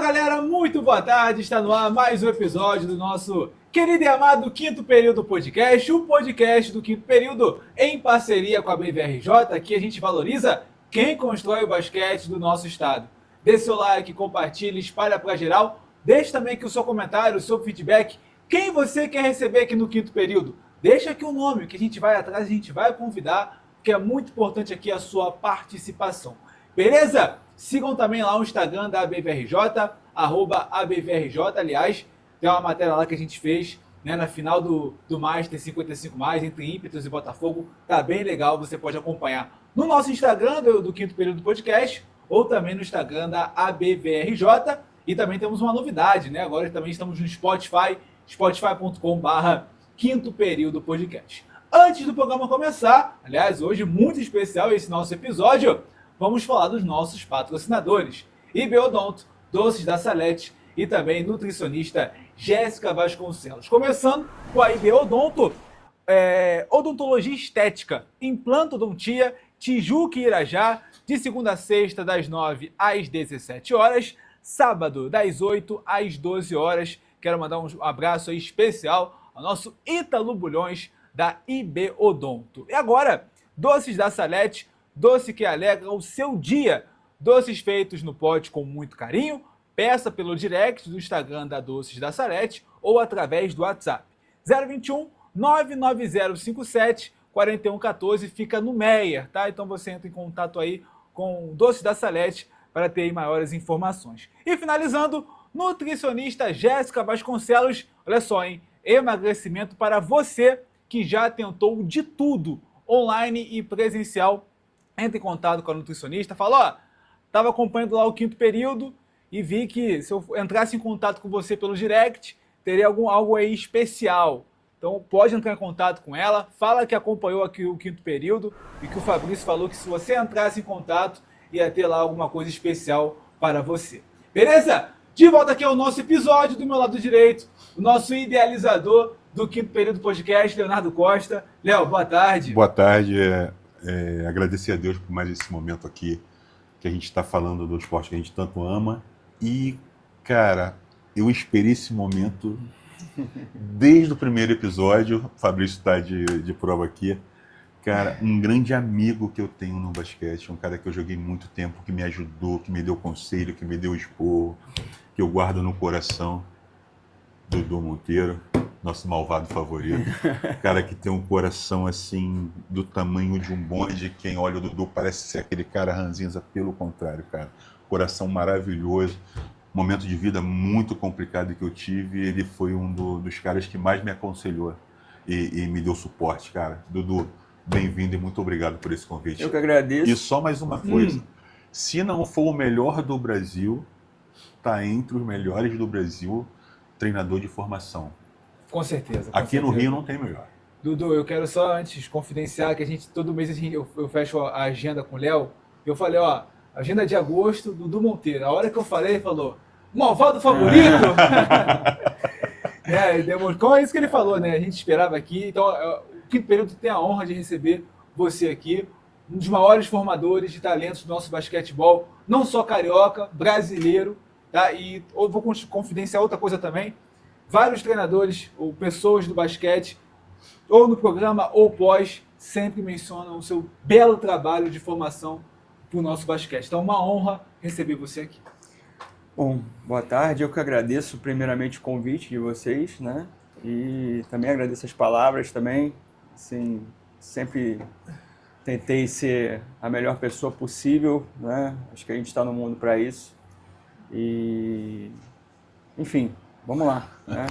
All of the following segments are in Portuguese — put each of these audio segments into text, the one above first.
galera, muito boa tarde, está no ar mais um episódio do nosso querido e amado Quinto Período Podcast, o podcast do Quinto Período em parceria com a BVRJ, aqui a gente valoriza quem constrói o basquete do nosso estado. Dê seu like, compartilhe, espalha para geral, deixe também aqui o seu comentário, o seu feedback, quem você quer receber aqui no Quinto Período. Deixa aqui o nome que a gente vai atrás, a gente vai convidar, porque é muito importante aqui a sua participação. Beleza? Sigam também lá o Instagram da ABVRJ, @ABVRJ. Aliás, tem uma matéria lá que a gente fez, né, na final do Master 55+, entre Ímpetos e Botafogo. Tá bem legal, você pode acompanhar no nosso Instagram do Quinto Período Podcast, ou também no Instagram da ABVRJ. E também temos uma novidade, né? Agora também estamos no Spotify, spotify.com/Quinto Período Podcast. Antes do programa começar, aliás, hoje muito especial esse nosso episódio, vamos falar dos nossos patrocinadores. IB Odonto, Doces da Salete e também nutricionista Jéssica Vasconcelos. Começando com a IB Odonto, odontologia estética, implantodontia, Tijuca e Irajá, de segunda a sexta, das 9 às 17 horas, sábado, das 8 às 12 horas. Quero mandar um abraço aí especial ao nosso Ítalo Bulhões, da IB Odonto. E agora, Doces da Salete, doce que alegra o seu dia. Doces feitos no pote com muito carinho. Peça pelo direct do Instagram da Doces da Salete ou através do WhatsApp. 021 99057 4114, fica no Meier, tá? Então você entra em contato aí com Doces da Salete para ter maiores informações. E finalizando, nutricionista Jéssica Vasconcelos. Olha só, hein? Emagrecimento para você que já tentou de tudo, online e presencial. Entre em contato com a nutricionista, fala, estava acompanhando lá o Quinto Período e vi que se eu entrasse em contato com você pelo direct, teria algo aí especial. Então pode entrar em contato com ela, fala que acompanhou aqui o Quinto Período e que o Fabrício falou que se você entrasse em contato, ia ter lá alguma coisa especial para você. Beleza? De volta aqui ao nosso episódio, do meu lado direito, o nosso idealizador do Quinto Período Podcast, Leonardo Costa. Léo, boa tarde. Boa tarde. Agradecer a Deus por mais esse momento aqui que a gente está falando do esporte que a gente tanto ama. E, cara, eu esperei esse momento desde o primeiro episódio. O Fabrício está de prova aqui. Cara, um grande amigo que eu tenho no basquete, um cara que eu joguei muito tempo, que me ajudou, que me deu conselho, que me deu esporro, que eu guardo no coração, Dudu Monteiro, nosso malvado favorito. Cara que tem um coração assim, do tamanho de um bonde. Quem olha o Dudu parece ser aquele cara ranzinza, pelo contrário, cara. Coração maravilhoso. Momento de vida muito complicado que eu tive. Ele foi um dos caras que mais me aconselhou e me deu suporte, cara. Dudu, bem-vindo e muito obrigado por esse convite. Eu que agradeço. E só mais uma coisa. Se não for o melhor do Brasil, tá entre os melhores do Brasil, treinador de formação. Com certeza. Aqui no Rio não tem melhor. Dudu, eu quero só antes confidenciar que todo mês eu fecho a agenda com o Léo. Eu falei, agenda de agosto, Dudu Monteiro. A hora que eu falei, ele falou, malvado favorito! É isso que ele falou, né? A gente esperava aqui. Então, o Quinto Período tem a honra de receber você aqui, um dos maiores formadores de talentos do nosso basquetebol, não só carioca, brasileiro, tá? E eu vou confidenciar outra coisa também. Vários treinadores ou pessoas do basquete, ou no programa ou pós, sempre mencionam o seu belo trabalho de formação para o nosso basquete. Então, uma honra receber você aqui. Bom, boa tarde. Eu que agradeço primeiramente o convite de vocês, né? E também agradeço as palavras também. Assim, sempre tentei ser a melhor pessoa possível, né? Acho que a gente está no mundo para isso. E, enfim, vamos lá. Né?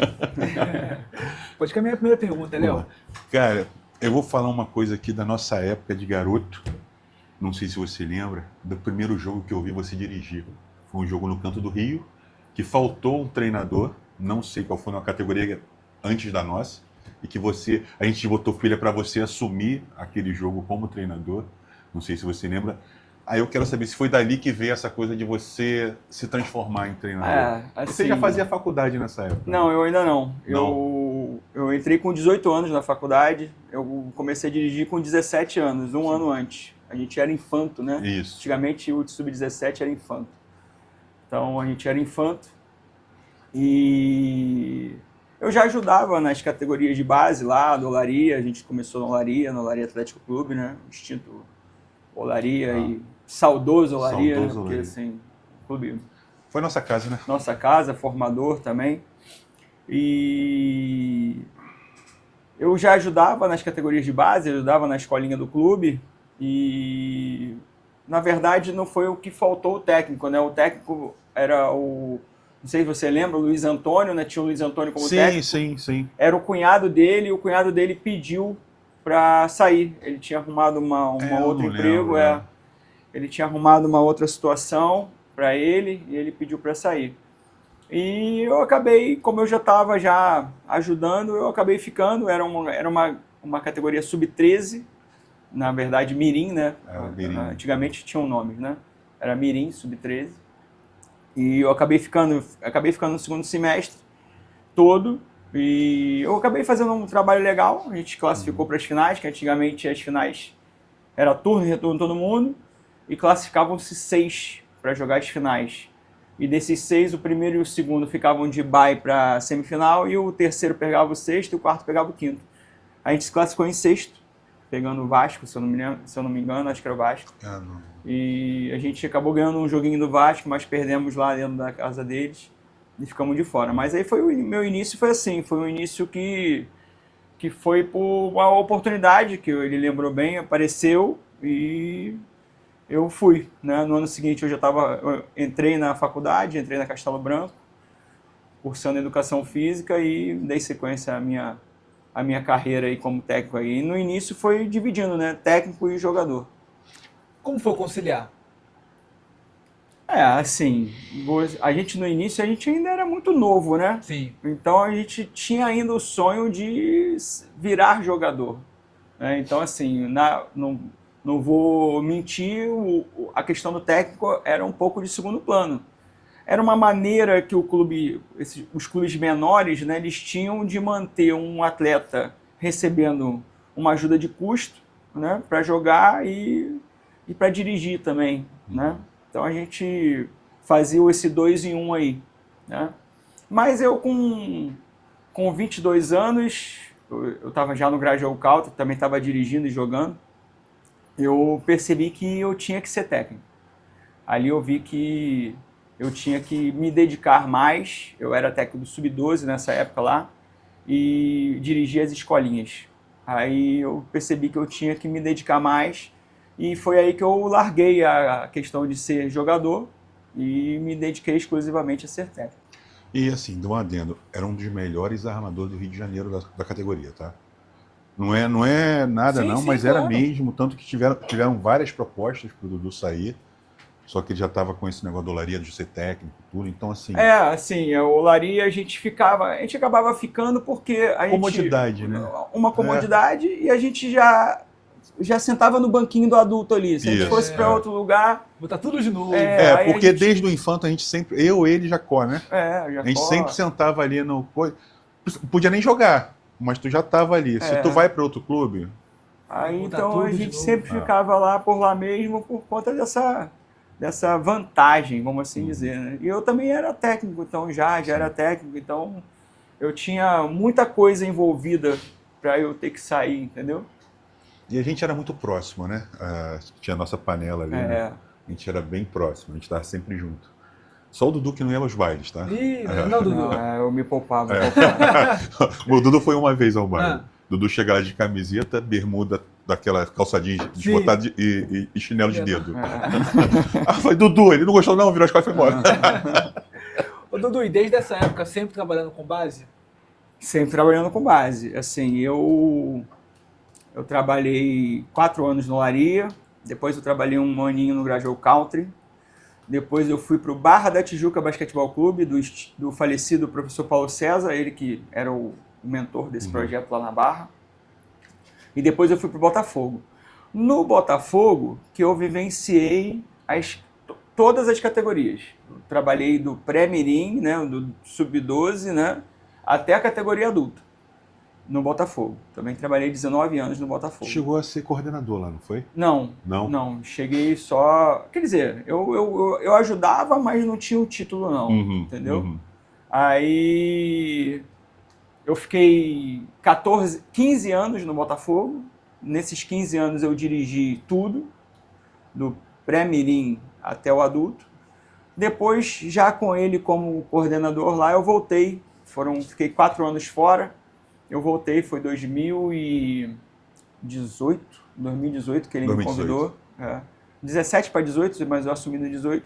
Pode que a minha primeira pergunta, Léo. Cara, eu vou falar uma coisa aqui da nossa época de garoto. Não sei se você lembra do primeiro jogo que eu vi você dirigir. Foi um jogo no Canto do Rio, que faltou um treinador, não sei qual foi, uma categoria antes da nossa, e que a gente botou pilha para você assumir aquele jogo como treinador. Não sei se você lembra. Aí eu quero saber se foi dali que veio essa coisa de você se transformar em treinador. Assim, você já fazia faculdade nessa época? Não, eu ainda não. Eu entrei com 18 anos na faculdade, eu comecei a dirigir com 17 anos, ano antes. A gente era infanto, né? Isso. Antigamente o Sub-17 era infanto. Então a gente era infanto e eu já ajudava nas categorias de base lá, do Olaria. A gente começou no Olaria Atlético Clube, né? Extinto Olaria e saudoso Olaria, Saudoso né? Porque Olaria. assim, clube, Foi nossa casa, né? nossa casa, formador também. E eu já ajudava nas categorias de base, ajudava na escolinha do clube e, na verdade, não foi o que faltou o técnico, né? O técnico era o... Não sei se você lembra, o Luiz Antônio, né? Tinha o Luiz Antônio como técnico. Sim. Era o cunhado dele e o cunhado dele pediu para sair. Ele tinha arrumado uma eu outro não emprego, lembro, ele tinha arrumado uma outra situação para ele e ele pediu para sair. E eu acabei, como eu já estava já ajudando, eu acabei ficando. Era uma categoria sub-13, na verdade Mirim, né? Mirim. Antigamente tinha um nome, né? Era Mirim, sub-13. E eu acabei ficando no segundo semestre todo. E eu acabei fazendo um trabalho legal. A gente classificou para as finais, que antigamente as finais era turno e retorno todo mundo. E classificavam-se 6 para jogar as finais. E desses 6, o primeiro e o segundo ficavam de bye para a semifinal, e o terceiro pegava o sexto e o quarto pegava o quinto. A gente se classificou em sexto, pegando o Vasco, se eu não me engano, acho que era o Vasco. Não. E a gente acabou ganhando um joguinho do Vasco, mas perdemos lá dentro da casa deles e ficamos de fora. Mas aí foi meu início, foi assim, foi um início que foi por uma oportunidade, que ele lembrou bem, apareceu e eu fui, né? No ano seguinte eu entrei na faculdade, entrei na Castelo Branco, cursando Educação Física e dei sequência à minha carreira aí como técnico aí. E no início foi dividindo, né? Técnico e jogador. Como foi conciliar? Assim, a gente no início a gente ainda era muito novo, né? Sim. Então a gente tinha ainda o sonho de virar jogador, né? Então assim, não vou mentir, a questão do técnico era um pouco de segundo plano. Era uma maneira que os clubes menores, né, eles tinham de manter um atleta recebendo uma ajuda de custo, né, para jogar e para dirigir também, né? Então a gente fazia esse 2 em 1 aí, né? Mas eu com 22 anos, eu estava já no Grajaú Country, também estava dirigindo e jogando. Eu percebi que eu tinha que ser técnico. Ali eu vi que eu tinha que me dedicar mais. Eu era técnico do Sub-12 nessa época lá e dirigia as escolinhas. Aí eu percebi que eu tinha que me dedicar mais e foi aí que eu larguei a questão de ser jogador e me dediquei exclusivamente a ser técnico. E assim, de um adendo, era um dos melhores armadores do Rio de Janeiro da categoria, tá? Não é nada Sim, não, sim, mas claro. era mesmo, tanto que tiveram várias propostas pro Dudu sair, só que ele já estava com esse negócio da olaria de ser técnico e tudo, então assim... Assim, a olaria a gente acabava ficando porque Comodidade, né? Uma comodidade e a gente já sentava no banquinho do adulto ali. Se a gente Isso, fosse para outro lugar... Botar tudo de novo. aí porque a gente- desde o infanto a gente sempre, ele e Jacó, né? A gente sempre sentava ali no... Podia nem jogar, mas tu já estava ali. Se tu vai para outro clube... Aí Botar então tudo a de gente novo. sempre ficava lá por lá mesmo por conta dessa vantagem, vamos assim dizer, né? E eu também era técnico, então já era técnico, então eu tinha muita coisa envolvida para eu ter que sair, entendeu? E a gente era muito próximo, né? Tinha a nossa panela ali, né? A gente era bem próximo, a gente estava sempre junto. Só o Dudu que não ia aos bailes, tá? Ih, não, Dudu. Não, eu me poupava. O Dudu foi uma vez ao baile. Dudu chegava de camiseta, bermuda, daquela calçadinha desbotada e chinelo de dedo. Aí eu falei, Dudu, ele não gostou não, virou as costas e foi embora. Ô, Dudu, e desde essa época sempre trabalhando com base? Sempre trabalhando com base. Assim, eu trabalhei 4 anos no Olaria, depois eu trabalhei um aninho no Grajaú Country, depois eu fui para o Barra da Tijuca Basquetebol Clube, do falecido professor Paulo César, ele que era o mentor desse projeto lá na Barra. E depois eu fui para o Botafogo. No Botafogo, que eu vivenciei todas as categorias. Eu trabalhei do pré-mirim, né, do sub-12, né, até a categoria adulta. no Botafogo. Também trabalhei 19 anos no Botafogo. Chegou a ser coordenador lá, não foi? Não, Não? não. Cheguei só... Quer dizer, eu ajudava, mas não tinha o título não, entendeu? Aí eu fiquei 15 anos no Botafogo. Nesses 15 anos eu dirigi tudo, do pré-mirim até o adulto. Depois, já com ele como coordenador lá, eu voltei. Fiquei 4 anos fora. Eu voltei, foi 2018 que ele me convidou. 17 para 18, mas eu assumi no 18.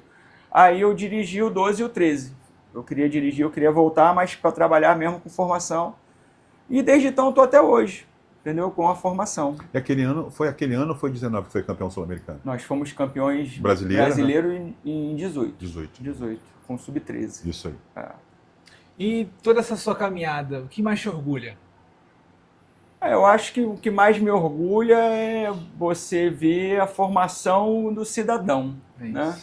Aí eu dirigi o 12 e o 13. Eu queria dirigir, eu queria voltar, mas para trabalhar mesmo com formação. E desde então estou até hoje, entendeu? Com a formação. E aquele ano foi 19 que foi campeão sul-americano? Nós fomos campeões brasileiro né? em 18. 18, com sub-13. Isso aí. E toda essa sua caminhada, o que mais te orgulha? Eu acho que o que mais me orgulha é você ver a formação do cidadão, né?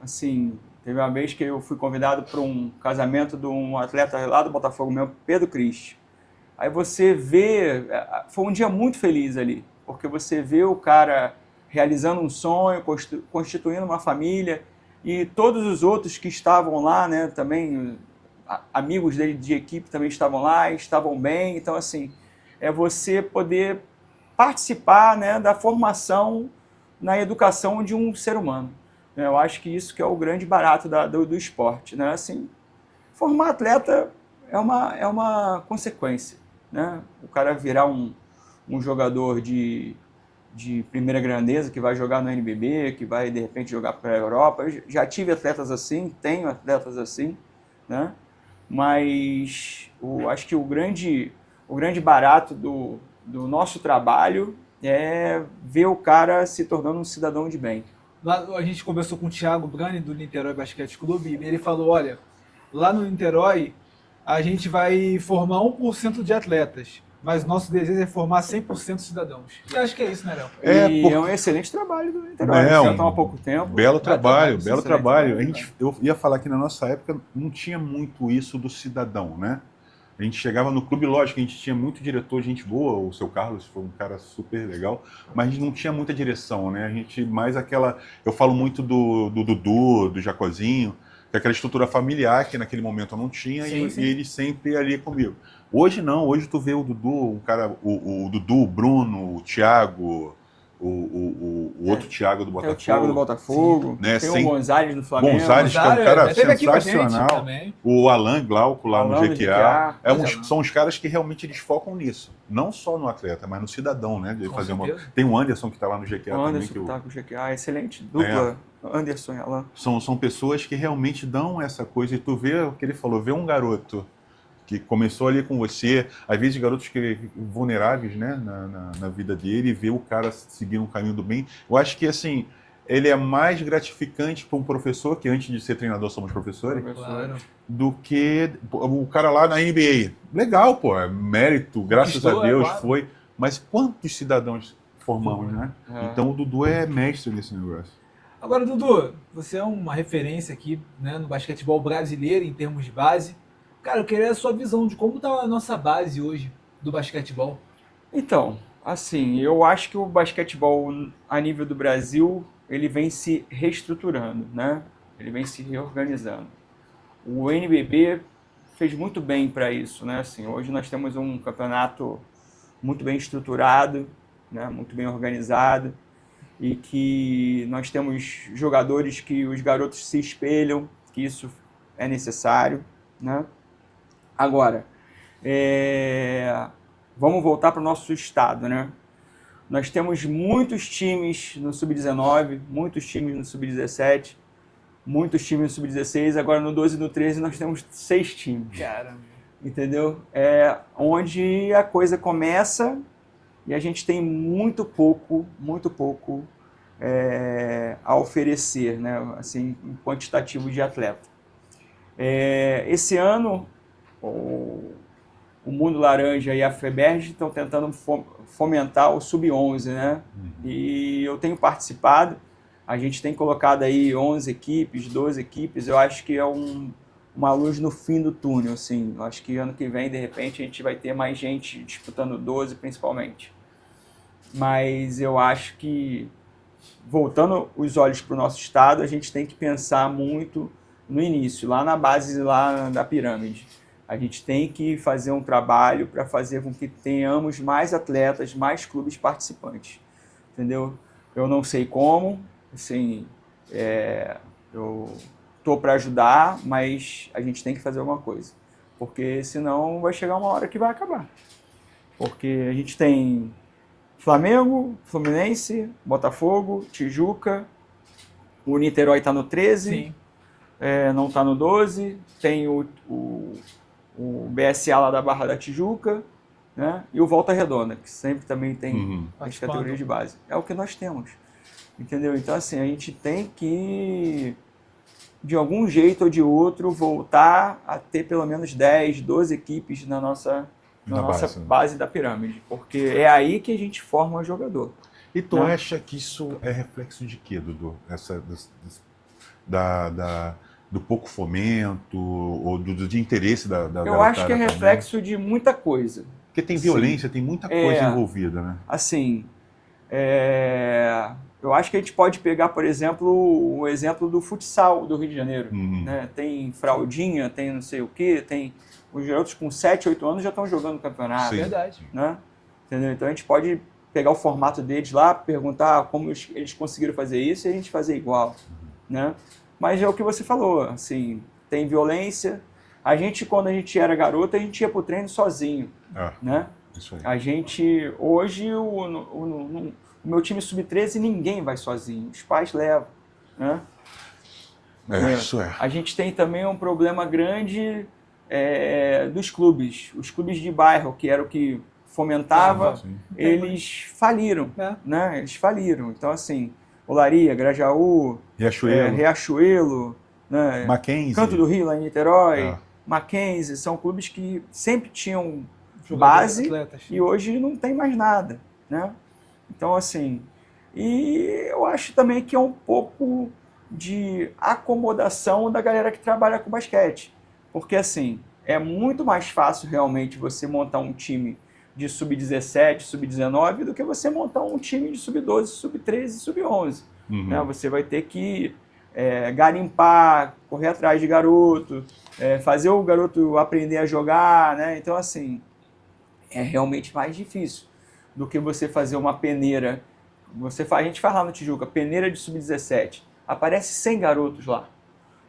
Assim, teve uma vez que eu fui convidado para um casamento de um atleta lá do Botafogo mesmo, Pedro Cristo. Aí você vê, foi um dia muito feliz ali, porque você vê o cara realizando um sonho, constituindo uma família, e todos os outros que estavam lá, né, também amigos dele de equipe também estavam lá, estavam bem. Então, assim, é você poder participar, né, da formação na educação de um ser humano. Eu acho que isso que é o grande barato do esporte, né? Assim, formar atleta é uma consequência, né? O cara virar um jogador de primeira grandeza, que vai jogar no NBB, que vai, de repente, jogar para a Europa. Eu já tive atletas assim, tenho atletas assim, né? Mas acho que o grande barato do nosso trabalho é ver o cara se tornando um cidadão de bem. Lá, a gente conversou com o Thiago Brani, do Niterói Basquete Clube, e ele falou, olha, lá no Niterói a gente vai formar 1% de atletas, mas nosso desejo é formar 100% cidadãos. E acho que é isso, né, Léo? É um excelente trabalho do Niterói. Já estão há pouco tempo. Belo trabalho. Eu ia falar que na nossa época não tinha muito isso do cidadão, né? A gente chegava no clube, lógico, a gente tinha muito diretor, gente boa, o seu Carlos foi um cara super legal, mas a gente não tinha muita direção, né? A gente mais aquela... Eu falo muito do Dudu, do Jacozinho, que é aquela estrutura familiar que naquele momento eu não tinha, sim. E ele sempre ali comigo. Hoje não, hoje tu vê o Dudu, o Dudu, o Bruno, o Thiago, o outro Thiago do Botafogo. Tem o Thiago do Botafogo, né? Tem o Gonzalez do Flamengo. Gonzalez, que é um cara sensacional. Gente, o Alan Glauco lá no GQA. GQA. São os caras que realmente eles focam nisso. Não só no atleta, mas no cidadão, né? De fazer tem o Anderson que está lá no GQA o também. Anderson que está com o GQA, excelente dupla. Anderson e Alan. São pessoas que realmente dão essa coisa. E tu vê o que ele falou, vê um garoto que começou ali com você, às vezes garotos vulneráveis, né, na vida dele, e ver o cara seguir um caminho do bem. Eu acho que, assim, ele é mais gratificante para um professor, que antes de ser treinador somos professores, claro. do que o cara lá na NBA. Legal, pô, é mérito, graças a Deus, claro. Foi. Mas quantos cidadãos formamos, né? Então o Dudu é mestre nesse negócio. Agora, Dudu, você é uma referência aqui, né, no basquetebol brasileiro, em termos de base. Cara, eu queria a sua visão de como está a nossa base hoje do basquetebol. Então, assim, eu acho que o basquetebol a nível do Brasil, ele vem se reestruturando, né? Ele vem se reorganizando. O NBB fez muito bem para isso, né? Assim, hoje nós temos um campeonato muito bem estruturado, né? Muito bem organizado, e que nós temos jogadores que os garotos se espelham, que isso é necessário, né? Agora, vamos voltar para o nosso estado, né? Nós temos muitos times no Sub-19, muitos times no Sub-17, muitos times no Sub-16, agora no 12 e no 13 nós temos 6 times. Caramba. Entendeu? É onde a coisa começa e a gente tem muito pouco a oferecer, né? Assim, em quantitativo de atleta. Esse ano, o Mundo Laranja e a FEBERJ estão tentando fomentar o Sub-11, né? E eu tenho participado, a gente tem colocado aí 11 equipes, 12 equipes, eu acho que é um uma luz no fim do túnel, assim. Eu acho que ano que vem, de repente, a gente vai ter mais gente disputando 12, principalmente. Mas eu acho que, voltando os olhos para o nosso estado, a gente tem que pensar muito no início, lá na base lá da pirâmide. A gente tem que fazer um trabalho para fazer com que tenhamos mais atletas, mais clubes participantes, entendeu? Eu não sei como, assim, eu estou para ajudar, mas a gente tem que fazer alguma coisa, porque senão vai chegar uma hora que vai acabar. Porque a gente tem Flamengo, Fluminense, Botafogo, Tijuca, o Niterói está no 13, Sim. Não está no 12, tem o BSA lá da Barra da Tijuca, né? E o Volta Redonda, que sempre também tem as categorias de base. É o que nós temos, entendeu? Então, assim, a gente tem que, de algum jeito ou de outro, voltar a ter pelo menos 10, 12 equipes na nossa base da pirâmide, porque é aí que a gente forma o jogador. E tu acha que isso é reflexo de quê, Dudu? Do pouco fomento ou de interesse da Eu acho que é reflexo de muita coisa. Porque tem violência, tem muita coisa envolvida, né? Assim, eu acho que a gente pode pegar, por exemplo, o exemplo do futsal do Rio de Janeiro. Né? Tem fraldinha, tem não sei o quê, tem os garotos com 7, 8 anos já estão jogando campeonato. Sim. Verdade. Né? Entendeu? Então a gente pode pegar o formato deles lá, perguntar como eles conseguiram fazer isso e a gente fazer igual. Né? Mas é o que você falou, assim, tem violência. A gente, quando a gente era garoto, a gente ia pro treino sozinho, né? Isso aí. A gente, hoje, o meu time sub-13, ninguém vai sozinho, os pais levam, né? Isso é. A gente tem também um problema grande dos clubes. Os clubes de bairro, que era o que fomentava, eles faliram, né? Eles faliram. Então, assim, Olaria, Grajaú, Riachuelo, né? Mackenzie. Canto do Rio, lá em Niterói, Mackenzie, são clubes que sempre tinham base e hoje não tem mais nada, né? Então, assim, e eu acho também que é um pouco de acomodação da galera que trabalha com basquete, porque, assim, é muito mais fácil realmente você montar um time de sub-17, sub-19, do que você montar um time de sub-12, sub-13, sub-11. Né? Você vai ter que garimpar, correr atrás de garoto, fazer o garoto aprender a jogar, né? Então, assim, é realmente mais difícil do que você fazer uma peneira. A gente faz lá no Tijuca, peneira de sub-17. Aparece 100 garotos lá,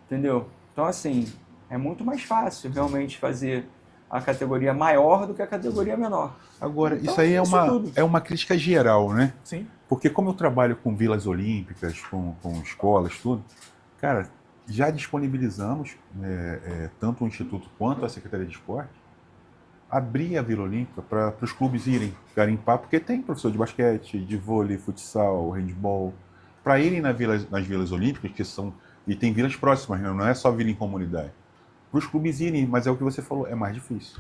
entendeu? Então, assim, é muito mais fácil realmente fazer a categoria maior do que a categoria menor. Agora, então, isso aí é uma crítica geral, né? Sim. Porque como eu trabalho com vilas olímpicas, com escolas, tudo, cara, já disponibilizamos, tanto o Instituto quanto a Secretaria de Esporte, abrir a Vila Olímpica para os clubes irem garimpar, porque tem professor de basquete, de vôlei, futsal, handball, para irem nas vilas olímpicas, que são, e tem vilas próximas, né? Não é só vila em comunidade. Para os clubes irem, mas é o que você falou, é mais difícil.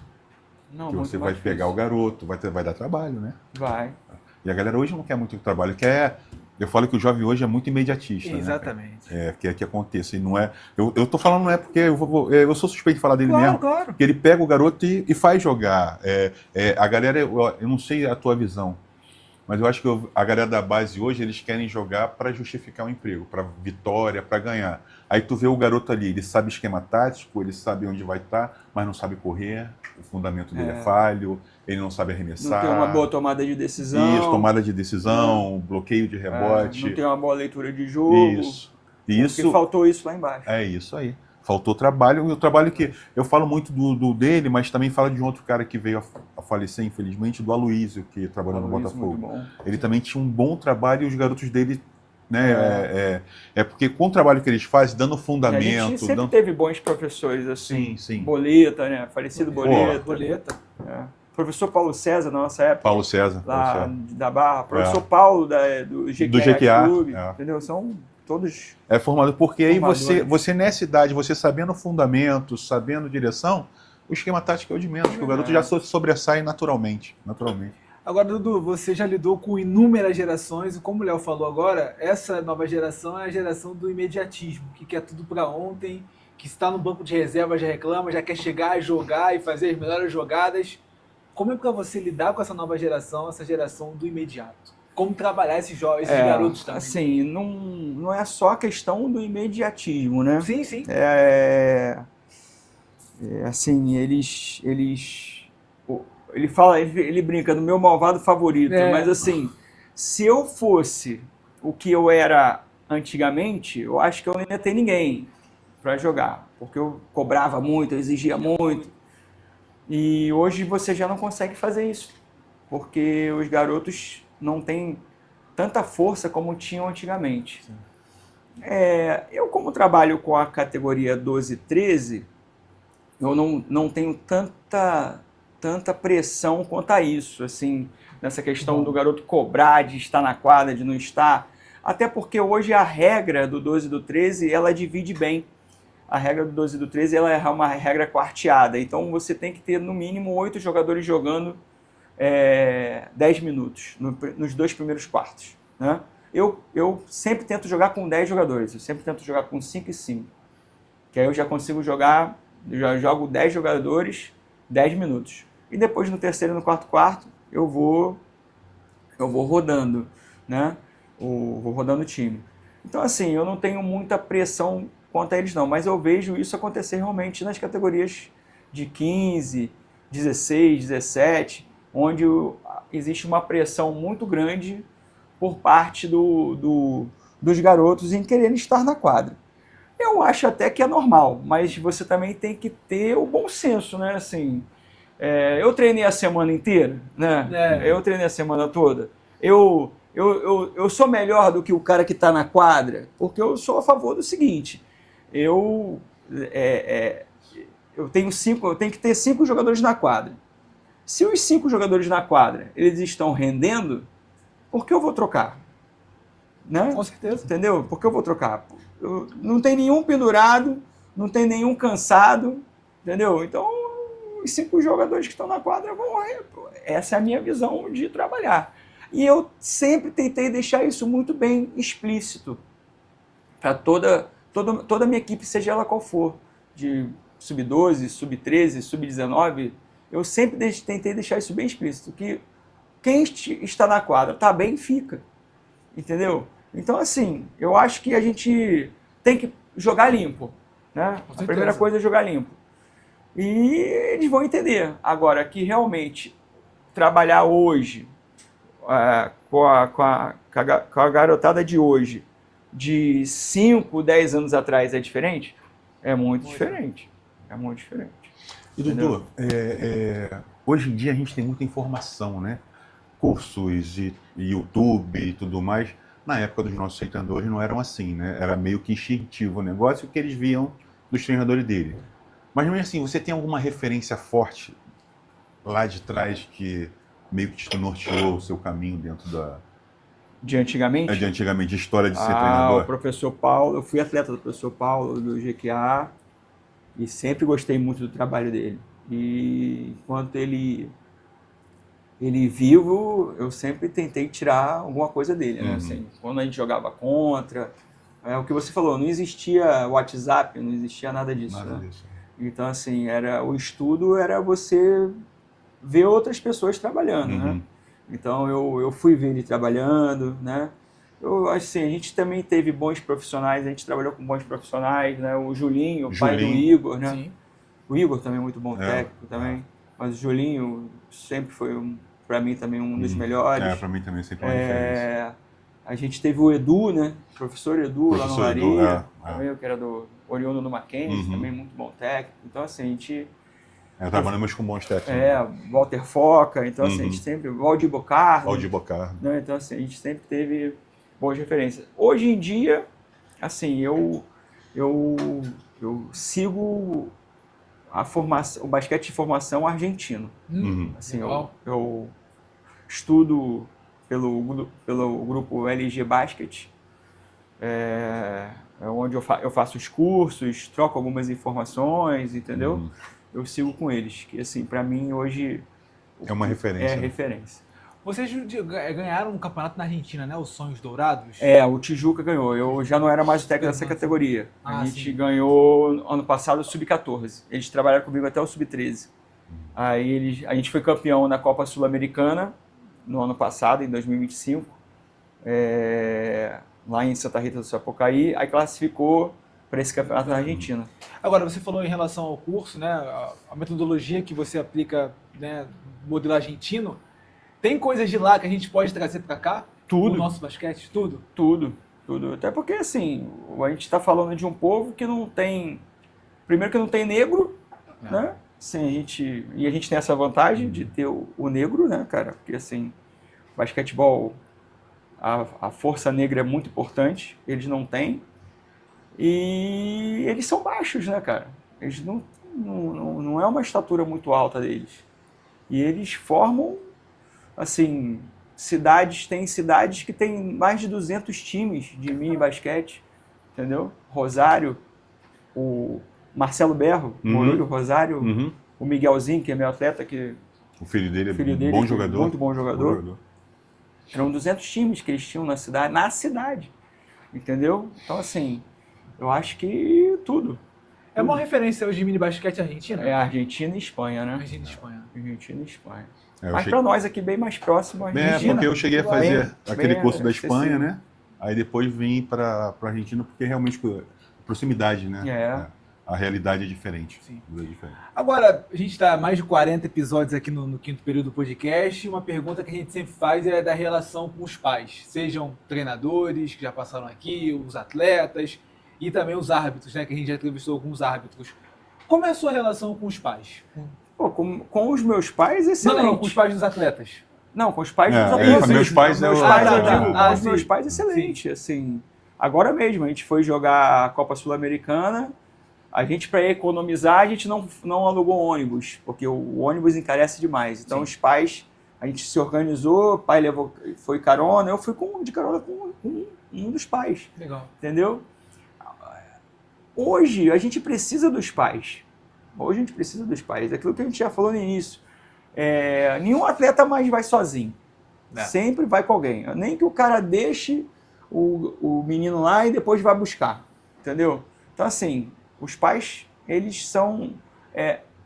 Não, porque você vai pegar o garoto, vai dar trabalho, né? Vai. E a galera hoje não quer muito trabalho, eu falo que o jovem hoje é muito imediatista. Exatamente. Né? Quer que aconteça. E não é. Eu tô falando não é porque eu sou suspeito de falar dele mesmo. Claro. Porque ele pega o garoto e faz jogar. A galera, eu não sei a tua visão, mas eu acho que a galera da base hoje, eles querem jogar para justificar o emprego, para vitória, para ganhar. Aí tu vê o garoto ali, ele sabe esquema tático, ele sabe onde vai estar, mas não sabe correr, o fundamento dele é falho, ele não sabe arremessar. Não tem uma boa tomada de decisão. Isso, tomada de decisão, bloqueio de rebote. Não tem uma boa leitura de jogo. Isso. Porque faltou isso lá embaixo. É isso aí. Faltou trabalho, e o trabalho que eu falo muito dele, mas também falo de um outro cara que veio a falecer, infelizmente, do Aloysio, que trabalhou no Botafogo. Ele também tinha um bom trabalho e os garotos dele, né, porque com o trabalho que eles fazem, dando fundamento... E a gente sempre teve bons professores, assim, sim. Boleta, né, falecido Boleta. Professor Paulo César, na nossa época. Paulo César. Lá da Barra. Professor Paulo do GQA Clube, entendeu? São... todos formado, porque aí você nessa idade, você sabendo fundamento, sabendo direção, o esquema tático é o de menos, porque o garoto já sobressai naturalmente. Agora, Dudu, você já lidou com inúmeras gerações, e como o Léo falou agora, essa nova geração é a geração do imediatismo, que quer tudo para ontem que está no banco de reserva já reclama, já quer chegar, jogar e fazer as melhores jogadas. Como é para você lidar com essa nova geração, essa geração do imediato? Como trabalhar esses garotos também? Assim, não é só a questão do imediatismo, né? Sim, sim. Assim, ele fala, ele brinca do meu malvado favorito, mas assim, se eu fosse o que eu era antigamente, eu acho que eu não ia ter ninguém para jogar, porque eu cobrava muito, eu exigia muito. E hoje você já não consegue fazer isso, porque os garotos não têm tanta força como tinham antigamente. Eu, como trabalho com a categoria 12 e 13, eu não tenho tanta pressão quanto a isso, assim, nessa questão do garoto cobrar de estar na quadra, de não estar. Até porque hoje a regra do 12 e do 13, ela divide bem. A regra do 12 e do 13, ela é uma regra quarteada. Então você tem que ter no mínimo 8 jogadores jogando 10 minutos nos 2 primeiros quartos, né? Eu sempre tento jogar com 10 jogadores, eu sempre tento jogar com 5 e 5. Que aí eu já consigo jogar, já jogo 10 jogadores, 10 minutos. E depois no terceiro e no quarto, eu vou rodando, né? Vou rodando o time. Então assim, eu não tenho muita pressão quanto a eles não, mas eu vejo isso acontecer realmente nas categorias de 15, 16, 17, onde existe uma pressão muito grande por parte dos garotos em quererem estar na quadra. Eu acho até que é normal, mas você também tem que ter o bom senso, né? Assim, eu treinei a semana inteira, né? Eu treinei a semana toda. Eu sou melhor do que o cara que está na quadra, porque eu sou a favor do seguinte: eu tenho que ter 5 jogadores na quadra. Se os 5 jogadores na quadra eles estão rendendo, por que eu vou trocar? Né? Com certeza. Entendeu? Por que eu vou trocar? Não tem nenhum pendurado, não tem nenhum cansado, entendeu? Então, os 5 jogadores que estão na quadra vão... Essa é a minha visão de trabalhar. E eu sempre tentei deixar isso muito bem explícito para toda a minha equipe, seja ela qual for, de sub-12, sub-13, sub-19, eu sempre tentei deixar isso bem explícito, que quem está na quadra está bem, fica. Entendeu? Então, assim, eu acho que a gente tem que jogar limpo, né? A primeira coisa é jogar limpo. E eles vão entender. Agora, que realmente trabalhar hoje com a garotada de hoje, de 5, 10 anos atrás, é diferente? É muito diferente. É muito diferente. E, Dudu, hoje em dia a gente tem muita informação, né? Cursos e YouTube e tudo mais. Na época dos nossos treinadores não eram assim, né? Era meio que instintivo o negócio que eles viam dos treinadores dele. Mas mesmo assim, você tem alguma referência forte lá de trás que meio que te norteou o seu caminho dentro da... De antigamente? De antigamente, a história de ser treinador. O professor Paulo, eu fui atleta do professor Paulo, do GQA, e sempre gostei muito do trabalho dele. E enquanto ele vivo, eu sempre tentei tirar alguma coisa dele, né? Assim, quando a gente jogava contra, o que você falou, não existia WhatsApp, não existia nada disso. Nada né? disso. Então, assim, o estudo era você ver outras pessoas trabalhando, né? Então, eu fui ver ele trabalhando, né? Assim, a gente também teve bons profissionais, a gente trabalhou com bons profissionais, né? O Julinho, o pai do Igor, né? Sim. O Igor também é muito bom técnico também, mas o Julinho sempre foi, para mim, também um dos melhores. Para mim também sempre uma diferença. A gente teve o Edu, né? O professor Edu lá no Laria, também, que era oriundo do Mackenzie, também muito bom técnico. Então, assim, a gente... trabalhamos com bons técnicos. Walter Foca, então assim, a gente sempre... Valdir Bocardo. Né? Então, assim, a gente sempre teve boas referências. Hoje em dia, assim, eu sigo o basquete de formação argentino. Assim, eu estudo pelo grupo LG Basket, onde eu faço os cursos, troco algumas informações, entendeu? Eu sigo com eles, que assim, para mim hoje... É uma referência. É referência. Vocês ganharam um campeonato na Argentina, né? Os Sonhos Dourados. O Tijuca ganhou. Eu já não era mais o técnico dessa categoria. A gente ganhou ano passado o Sub-14. Eles trabalharam comigo até o Sub-13. Aí a gente foi campeão na Copa Sul-Americana no ano passado, em 2025, lá em Santa Rita do Sapucaí. Aí classificou para esse campeonato na Argentina. Agora, você falou em relação ao curso, né? A metodologia que você aplica, né? Modelo argentino. Tem coisas de lá que a gente pode trazer para cá? Tudo. O nosso basquete? Tudo? Tudo. Até porque, assim, a gente está falando de um povo que não tem... Primeiro que não tem negro, né? Assim, a gente tem essa vantagem de ter o negro, né, cara? Porque, assim, basquetebol, a força negra é muito importante. Eles não têm. E eles são baixos, né, cara? Eles não é uma estatura muito alta deles. E eles formam... Assim, tem cidades que tem mais de 200 times de mini basquete, entendeu? Rosário, o Marcelo Berro, o Rosário, o Miguelzinho, que é meu atleta, que o filho dele é bom jogador. Muito bom jogador. Eram 200 times que eles tinham na cidade, entendeu? Então, assim, eu acho que tudo. É uma referência hoje de mini basquete argentina? É Argentina e Espanha, né? Argentina e Espanha. Mas para nós aqui, bem mais próximo, a Argentina. Porque eu cheguei a fazer aquele curso da Espanha, né? Aí depois vim para a Argentina, porque realmente proximidade, né? A realidade é diferente. Sim. É diferente. Agora, a gente está mais de 40 episódios aqui no quinto período do podcast. Uma pergunta que a gente sempre faz é da relação com os pais. Sejam treinadores que já passaram aqui, os atletas e também os árbitros, né? Que a gente já entrevistou alguns árbitros. Como é a sua relação com os pais? Pô, com os meus pais, excelente. Não, com os pais dos atletas. Não, com os pais dos atletas. Meus pais os meus pais, excelente. Assim, agora mesmo, a gente foi jogar a Copa Sul-Americana. A gente, para economizar, a gente não alugou ônibus, porque o ônibus encarece demais. Então, os pais, a gente se organizou, o pai foi carona, eu fui de carona com um dos pais. Legal. Entendeu? Hoje, a gente precisa dos pais. Aquilo que a gente já falou no início. Nenhum atleta mais vai sozinho. Sempre vai com alguém. Nem que o cara deixe o menino lá e depois vai buscar. Entendeu? Então, assim, os pais, eles são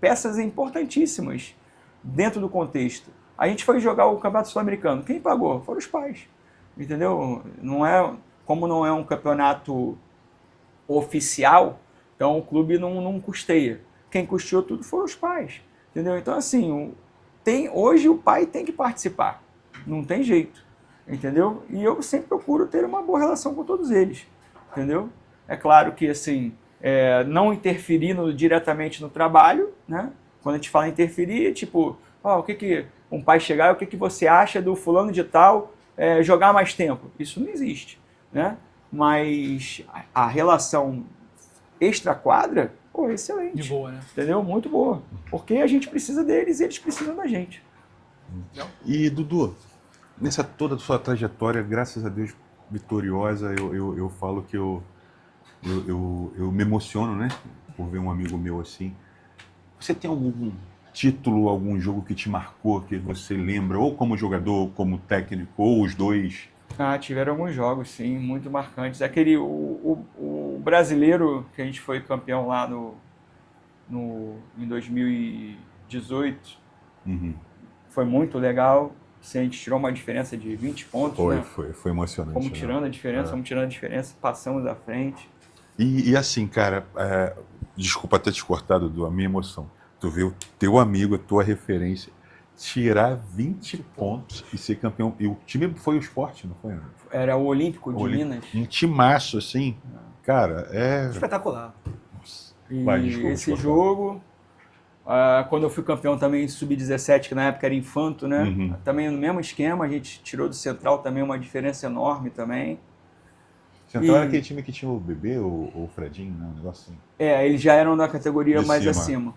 peças importantíssimas dentro do contexto. A gente foi jogar o Campeonato Sul-Americano. Quem pagou? Foram os pais. Entendeu? Como não é um campeonato oficial, então o clube não custeia. Quem custeou tudo foram os pais. Entendeu? Então, assim, hoje o pai tem que participar. Não tem jeito. Entendeu? E eu sempre procuro ter uma boa relação com todos eles. Entendeu? É claro que, assim, não interferindo diretamente no trabalho, né? Quando a gente fala interferir, tipo, o que um pai chegar, o que você acha do fulano de tal jogar mais tempo? Isso não existe, né? Mas a relação extra-quadra, excelente. De boa, né? Entendeu? Muito boa. Porque a gente precisa deles e eles precisam da gente. E, Dudu, nessa toda sua trajetória, graças a Deus, vitoriosa, eu falo que eu me emociono, né? Por ver um amigo meu assim. Você tem algum título, algum jogo que te marcou, que você lembra, ou como jogador, ou como técnico, ou os dois? Tiveram alguns jogos, sim, muito marcantes. O brasileiro, que a gente foi campeão lá em 2018, foi muito legal. A gente tirou uma diferença de 20 pontos. Foi emocionante. Fomos tirando a diferença, passamos à frente. E assim, cara, desculpa ter te cortado, Dudu, a minha emoção. Tu vê o teu amigo, a tua referência, tirar 20 pontos e ser campeão. E o time foi o Sport, não foi? Era o Olímpico de Minas. Um timaço, assim. Cara, espetacular. E esse jogo, quando eu fui campeão também Sub-17, que na época era infanto, né? Também no mesmo esquema, a gente tirou do Central também uma diferença enorme também. Central era aquele time que tinha o Bebê ou o Fredinho, né? Um negócio assim. Eles já eram na categoria mais acima.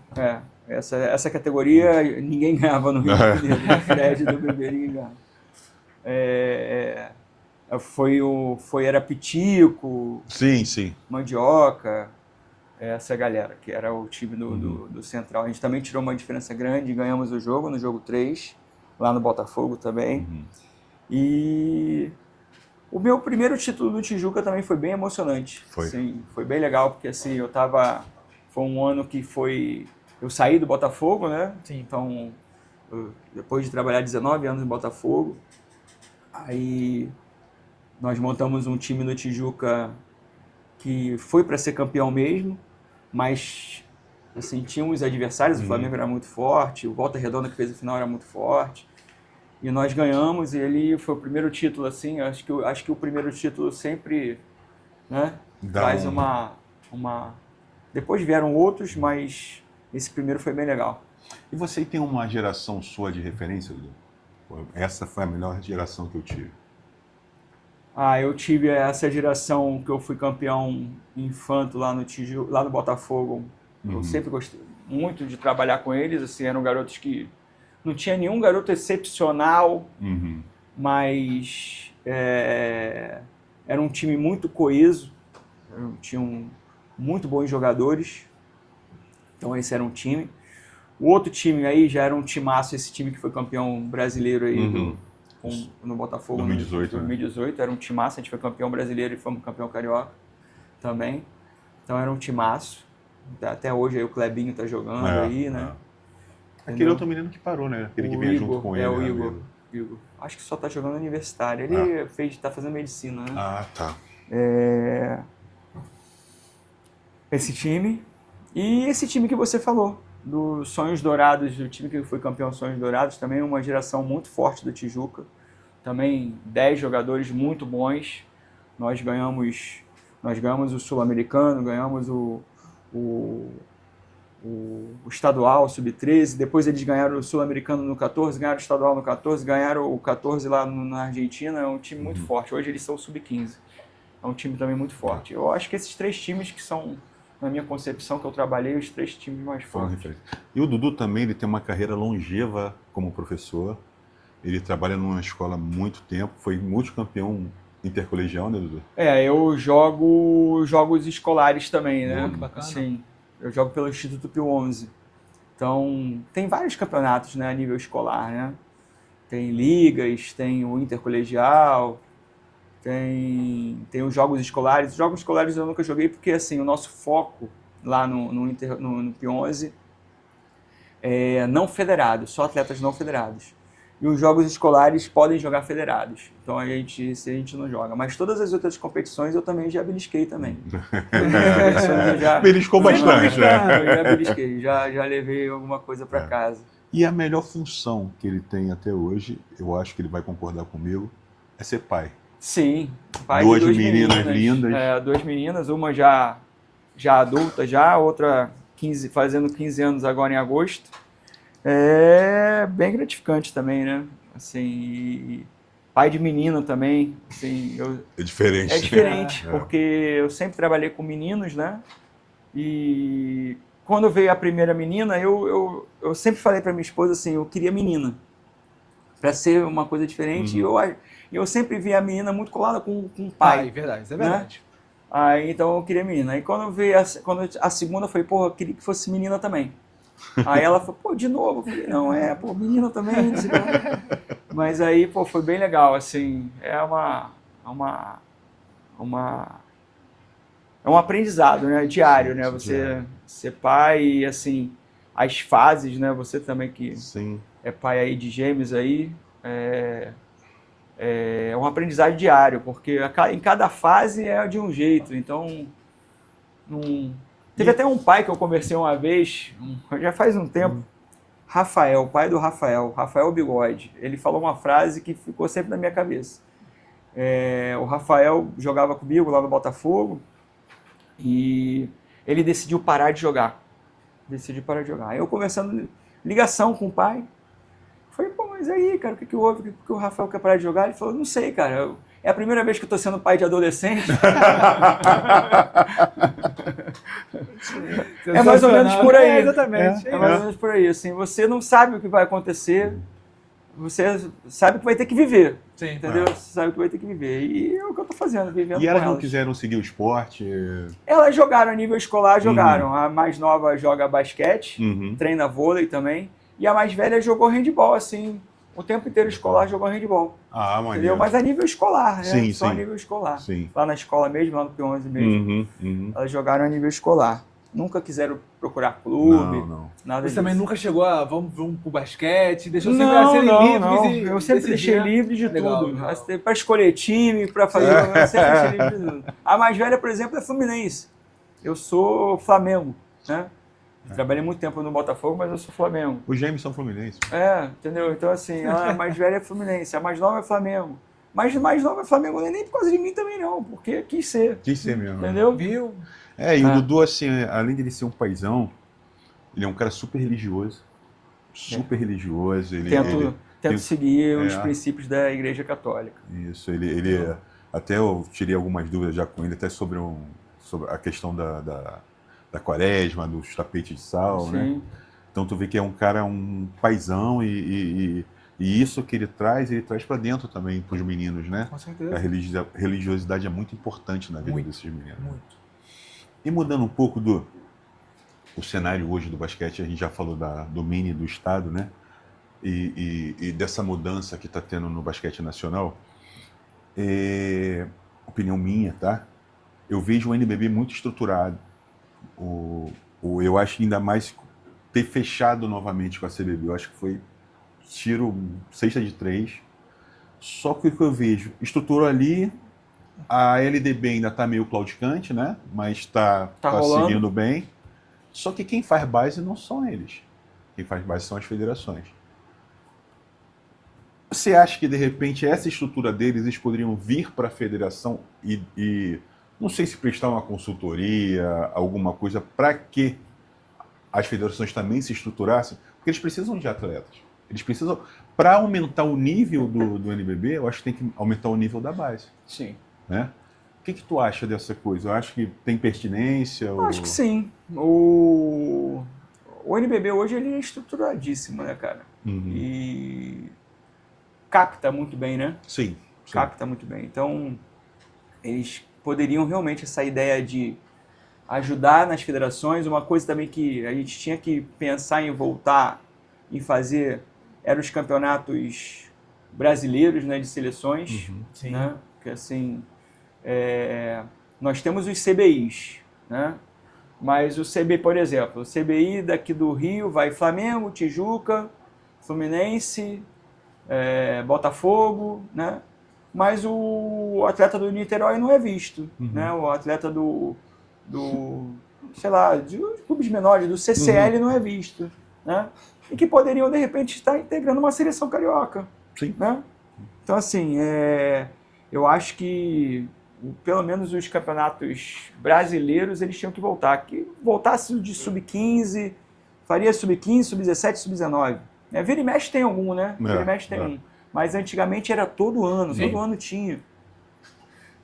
Essa categoria ninguém ganhava no Rio de Janeiro. Do Fred e do Bebê ninguém ganhava. Era Pitico, sim. Mandioca, essa galera, que era o time do Central. A gente também tirou uma diferença grande e ganhamos o jogo, no jogo 3. lá no Botafogo também. E o meu primeiro título do Tijuca também foi bem emocionante. Foi. Sim, foi bem legal, porque assim, foi um ano que eu saí do Botafogo, né? Sim. Então, depois de trabalhar 19 anos no Botafogo, aí nós montamos um time no Tijuca que foi para ser campeão mesmo, mas assim, tinha uns adversários, o Flamengo era muito forte, o Volta Redonda que fez a final era muito forte, e nós ganhamos, e ele foi o primeiro título, assim, acho que o primeiro título sempre, né, traz uma... Depois vieram outros, mas esse primeiro foi bem legal. E você tem uma geração sua de referência, Dudu? Pô, essa foi a melhor geração que eu tive. Eu tive essa geração que eu fui campeão infanto lá no Botafogo. Eu sempre gostei muito de trabalhar com eles, assim, eram garotos que não tinha nenhum garoto excepcional, mas era um time muito coeso, tinham muito bons jogadores, então esse era um time. O outro time aí já era um timaço, esse time que foi campeão brasileiro aí no Botafogo 2018, em 2018, era um timaço, a gente foi campeão brasileiro e fomos campeão carioca também, então era um timaço. Até hoje aí o Clebinho tá jogando aí, né? Aquele outro menino que parou, né? Aquele que veio junto com ele. O Igor. Acho que só tá jogando universitário. Ele tá fazendo medicina, né? Ah, tá. Esse time. E esse time que você falou, do Sonhos Dourados, o time que foi campeão Sonhos Dourados, também uma geração muito forte do Tijuca. Também 10 jogadores muito bons. Nós ganhamos o Sul-Americano, ganhamos o estadual, sub-13, depois eles ganharam o Sul-Americano no 14, ganharam o estadual no 14, ganharam o 14 lá na Argentina, é um time muito forte. Hoje eles são sub-15, é um time também muito forte. Eu acho que esses 3 times que são, na minha concepção, que eu trabalhei, os 3 times mais fortes. E o Dudu também, ele tem uma carreira longeva como professor, ele trabalha numa escola há muito tempo, foi multicampeão intercolegial, né, Dudu? Eu jogo jogos escolares também, né? Que bacana. Sim, eu jogo pelo Instituto Pio 11. Então, tem vários campeonatos, né, a nível escolar, né? Tem ligas, tem o intercolegial, tem os jogos escolares. Os jogos escolares eu nunca joguei porque, assim, o nosso foco lá no Pio 11 é não federado, só atletas não federados. E os jogos escolares podem jogar federados. Então a gente não joga. Mas todas as outras competições eu também já belisquei também. Beliscou bastante, né? Eu já belisquei, já levei alguma coisa para casa. E a melhor função que ele tem até hoje, eu acho que ele vai concordar comigo, é ser pai. Sim, pai duas de 2 meninas lindas. 2 meninas, uma já adulta, outra fazendo 15 anos agora em agosto. É bem gratificante também, né? Assim, pai de menina também, assim, é diferente. É diferente, porque eu sempre trabalhei com meninos, né? E quando veio a primeira menina, eu sempre falei para minha esposa assim, eu queria menina, para ser uma coisa diferente. E eu sempre vi a menina muito colada com o pai. Verdade, isso é verdade. Né? Aí, então eu queria menina. Aí quando a segunda, eu falei, porra, eu queria que fosse menina também. Aí ela falou, pô, de novo? Eu falei, não, menina também. Mas aí, pô, foi bem legal, assim, é um aprendizado, né, diário, né, você ser pai e, assim, as fases, né, você também que é pai aí de gêmeos aí, é um aprendizado diário, porque em cada fase é de um jeito, então, Teve até um pai que eu conversei uma vez, já faz um tempo, Rafael, pai do Rafael Bigode. Ele falou uma frase que ficou sempre na minha cabeça. O Rafael jogava comigo lá no Botafogo e ele decidiu parar de jogar. Aí eu conversando, ligação com o pai, falei, pô, mas aí, cara, o que houve? Por que o Rafael quer parar de jogar? Ele falou, não sei, cara, é a primeira vez que eu tô sendo pai de adolescente. É mais ou menos por aí. Exatamente. É mais ou menos por aí. Assim, você não sabe o que vai acontecer, você sabe que vai ter que viver. Sim. Entendeu? Você sabe que vai ter que viver. E é o que eu tô fazendo, vivendo E elas com não quiseram seguir o esporte? Elas jogaram a nível escolar, jogaram. A mais nova joga basquete, treina vôlei também. E a mais velha jogou handball, assim, o tempo inteiro escolar jogando handball. Ah, Entendeu? maneiro. Mas a nível escolar, né? Sim, Só a sim. nível escolar. Sim. Lá na escola mesmo, lá no P11 mesmo, elas jogaram a nível escolar. Nunca quiseram procurar clube, Não. nada Você disso. também nunca chegou a vamos pro basquete, deixou sempre a serem Não. livres e Eu sempre decidir, deixei né? livre de Legal, tudo. legal. Para escolher time, para fazer. Eu sempre deixei livre de tudo. A mais velha, por exemplo, é Fluminense. Eu sou Flamengo, né? Trabalhei muito tempo no Botafogo, mas eu sou Flamengo. Os gêmeos são fluminenses. Entendeu? Então, assim, a mais velha é Fluminense, a mais nova é Flamengo. Mas mais nova é Flamengo não é nem por causa de mim também, não, porque quis ser. Quis ser mesmo. Entendeu? Viu? E o Dudu, assim, além de ele ser um paizão, ele é um cara super religioso. Super religioso. Tento seguir os É. princípios da Igreja Católica. Isso, ele até eu tirei algumas dúvidas já com ele, até sobre a questão da quaresma, dos tapetes de sal, Sim. né? Então tu vê que é um cara, um paizão e isso que ele traz para dentro também para os meninos, né? Com certeza. A religiosidade é muito importante na vida Muito, desses meninos. Muito. E mudando um pouco o cenário hoje do basquete, a gente já falou do mini do estado, né? E dessa mudança que está tendo no basquete nacional, opinião minha, tá? Eu vejo o NBB muito estruturado. Eu acho que ainda mais ter fechado novamente com a CBB, eu acho que foi tiro, cesta de 3. Só que o que eu vejo, estruturou ali, a LDB ainda está meio claudicante, né? Mas está rolando. seguindo bem. Só que quem faz base não são eles. Quem faz base são as federações. Você acha que, de repente, essa estrutura deles, eles poderiam vir para a federação e não sei se prestar uma consultoria, alguma coisa, para que as federações também se estruturassem? Porque eles precisam de atletas. Eles precisam, para aumentar o nível do NBB, eu acho que tem que aumentar o nível da base. Sim. Né? O que tu acha dessa coisa? Eu acho que tem pertinência? Eu acho que sim. O NBB hoje ele é estruturadíssimo, né, cara? E capta muito bem, né? Sim. Capta muito bem. Então, eles poderiam realmente essa ideia de ajudar nas federações. Uma coisa também que a gente tinha que pensar em voltar e fazer eram os campeonatos brasileiros, né, de seleções. Sim. Né? Porque assim, nós temos os CBIs, né? Mas o CB, por exemplo, o CBI daqui do Rio vai Flamengo, Tijuca, Fluminense, Botafogo, né? Mas o atleta do Niterói não é visto, né? O atleta sei lá, de clubes menores, do CCL não é visto, né? E que poderiam, de repente, estar integrando uma seleção carioca. Sim. Né? Então, assim, eu acho que pelo menos os campeonatos brasileiros eles tinham que voltar. Que voltasse de sub-15, faria sub-15, sub-17, sub-19. Vira e mexe tem algum, né? Vira e mexe tem um. Mas antigamente era todo ano tinha.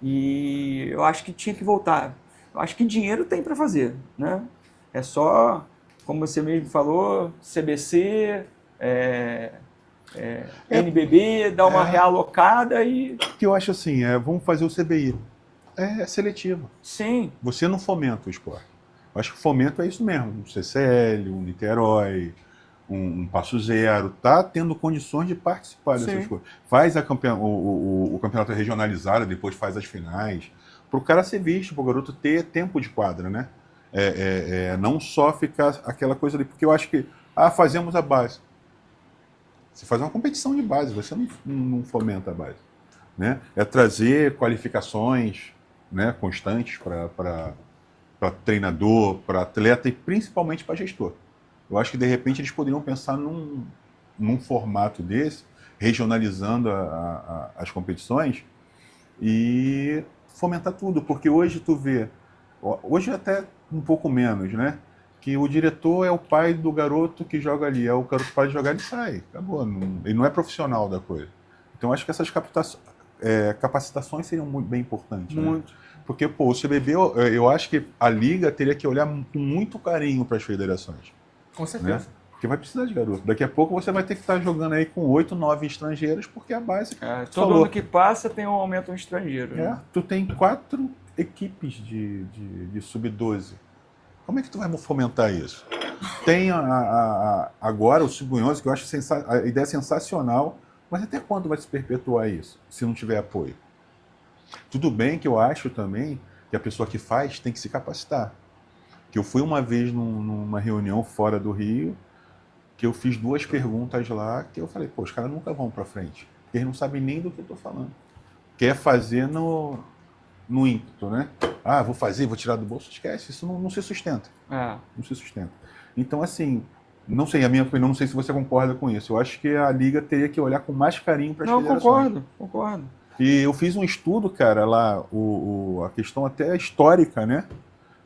E eu acho que tinha que voltar. Eu acho que dinheiro tem para fazer, né? É só, como você mesmo falou, CBC, NBB, dar uma realocada e... Que eu acho assim, vamos fazer o CBI. É seletivo. Sim. Você não fomenta o esporte. Eu acho que o fomento é isso mesmo. Um CCL, um Niterói, um Passo Zero, tá tendo condições de participar dessas coisas. Faz o campeonato regionalizado, depois faz as finais, para o cara ser visto, para o garoto ter tempo de quadra, né? Não só ficar aquela coisa ali, porque eu acho que, fazemos a base. Você faz uma competição de base, você não fomenta a base. Né? É trazer qualificações, né, constantes para treinador, para atleta e principalmente para gestor. Eu acho que, de repente, eles poderiam pensar num formato desse, regionalizando as competições e fomentar tudo. Porque hoje tu vê, hoje até um pouco menos, né? Que o diretor é o pai do garoto que joga ali. O garoto para de jogar, ele sai. Acabou. Ele não é profissional da coisa. Então, acho que essas capacitações seriam bem importantes. Muito. Né? Porque, o CBB, eu acho que a Liga teria que olhar com muito carinho para as federações. Com certeza. Né? Porque vai precisar de garoto. Daqui a pouco você vai ter que estar jogando aí com 8, 9 estrangeiros, porque a base... todo ano que passa tem um aumento no estrangeiro. Né? Tu tem 4 equipes de sub-12. Como é que tu vai fomentar isso? Tem agora o Sub-11, que eu acho a ideia sensacional, mas até quando vai se perpetuar isso, se não tiver apoio? Tudo bem que eu acho também que a pessoa que faz tem que se capacitar. Que eu fui uma vez numa reunião fora do Rio, que eu fiz 2 perguntas lá, que eu falei, pô, os caras nunca vão para frente. Eles não sabem nem do que eu estou falando. Quer fazer no ímpeto, né? Ah, vou fazer, vou tirar do bolso. Esquece, isso não se sustenta. Não se sustenta. Então, assim, não sei, a minha opinião, não sei se você concorda com isso. Eu acho que a Liga teria que olhar com mais carinho para as federações. Não, concordo. E eu fiz um estudo, cara, lá, a questão até histórica, né?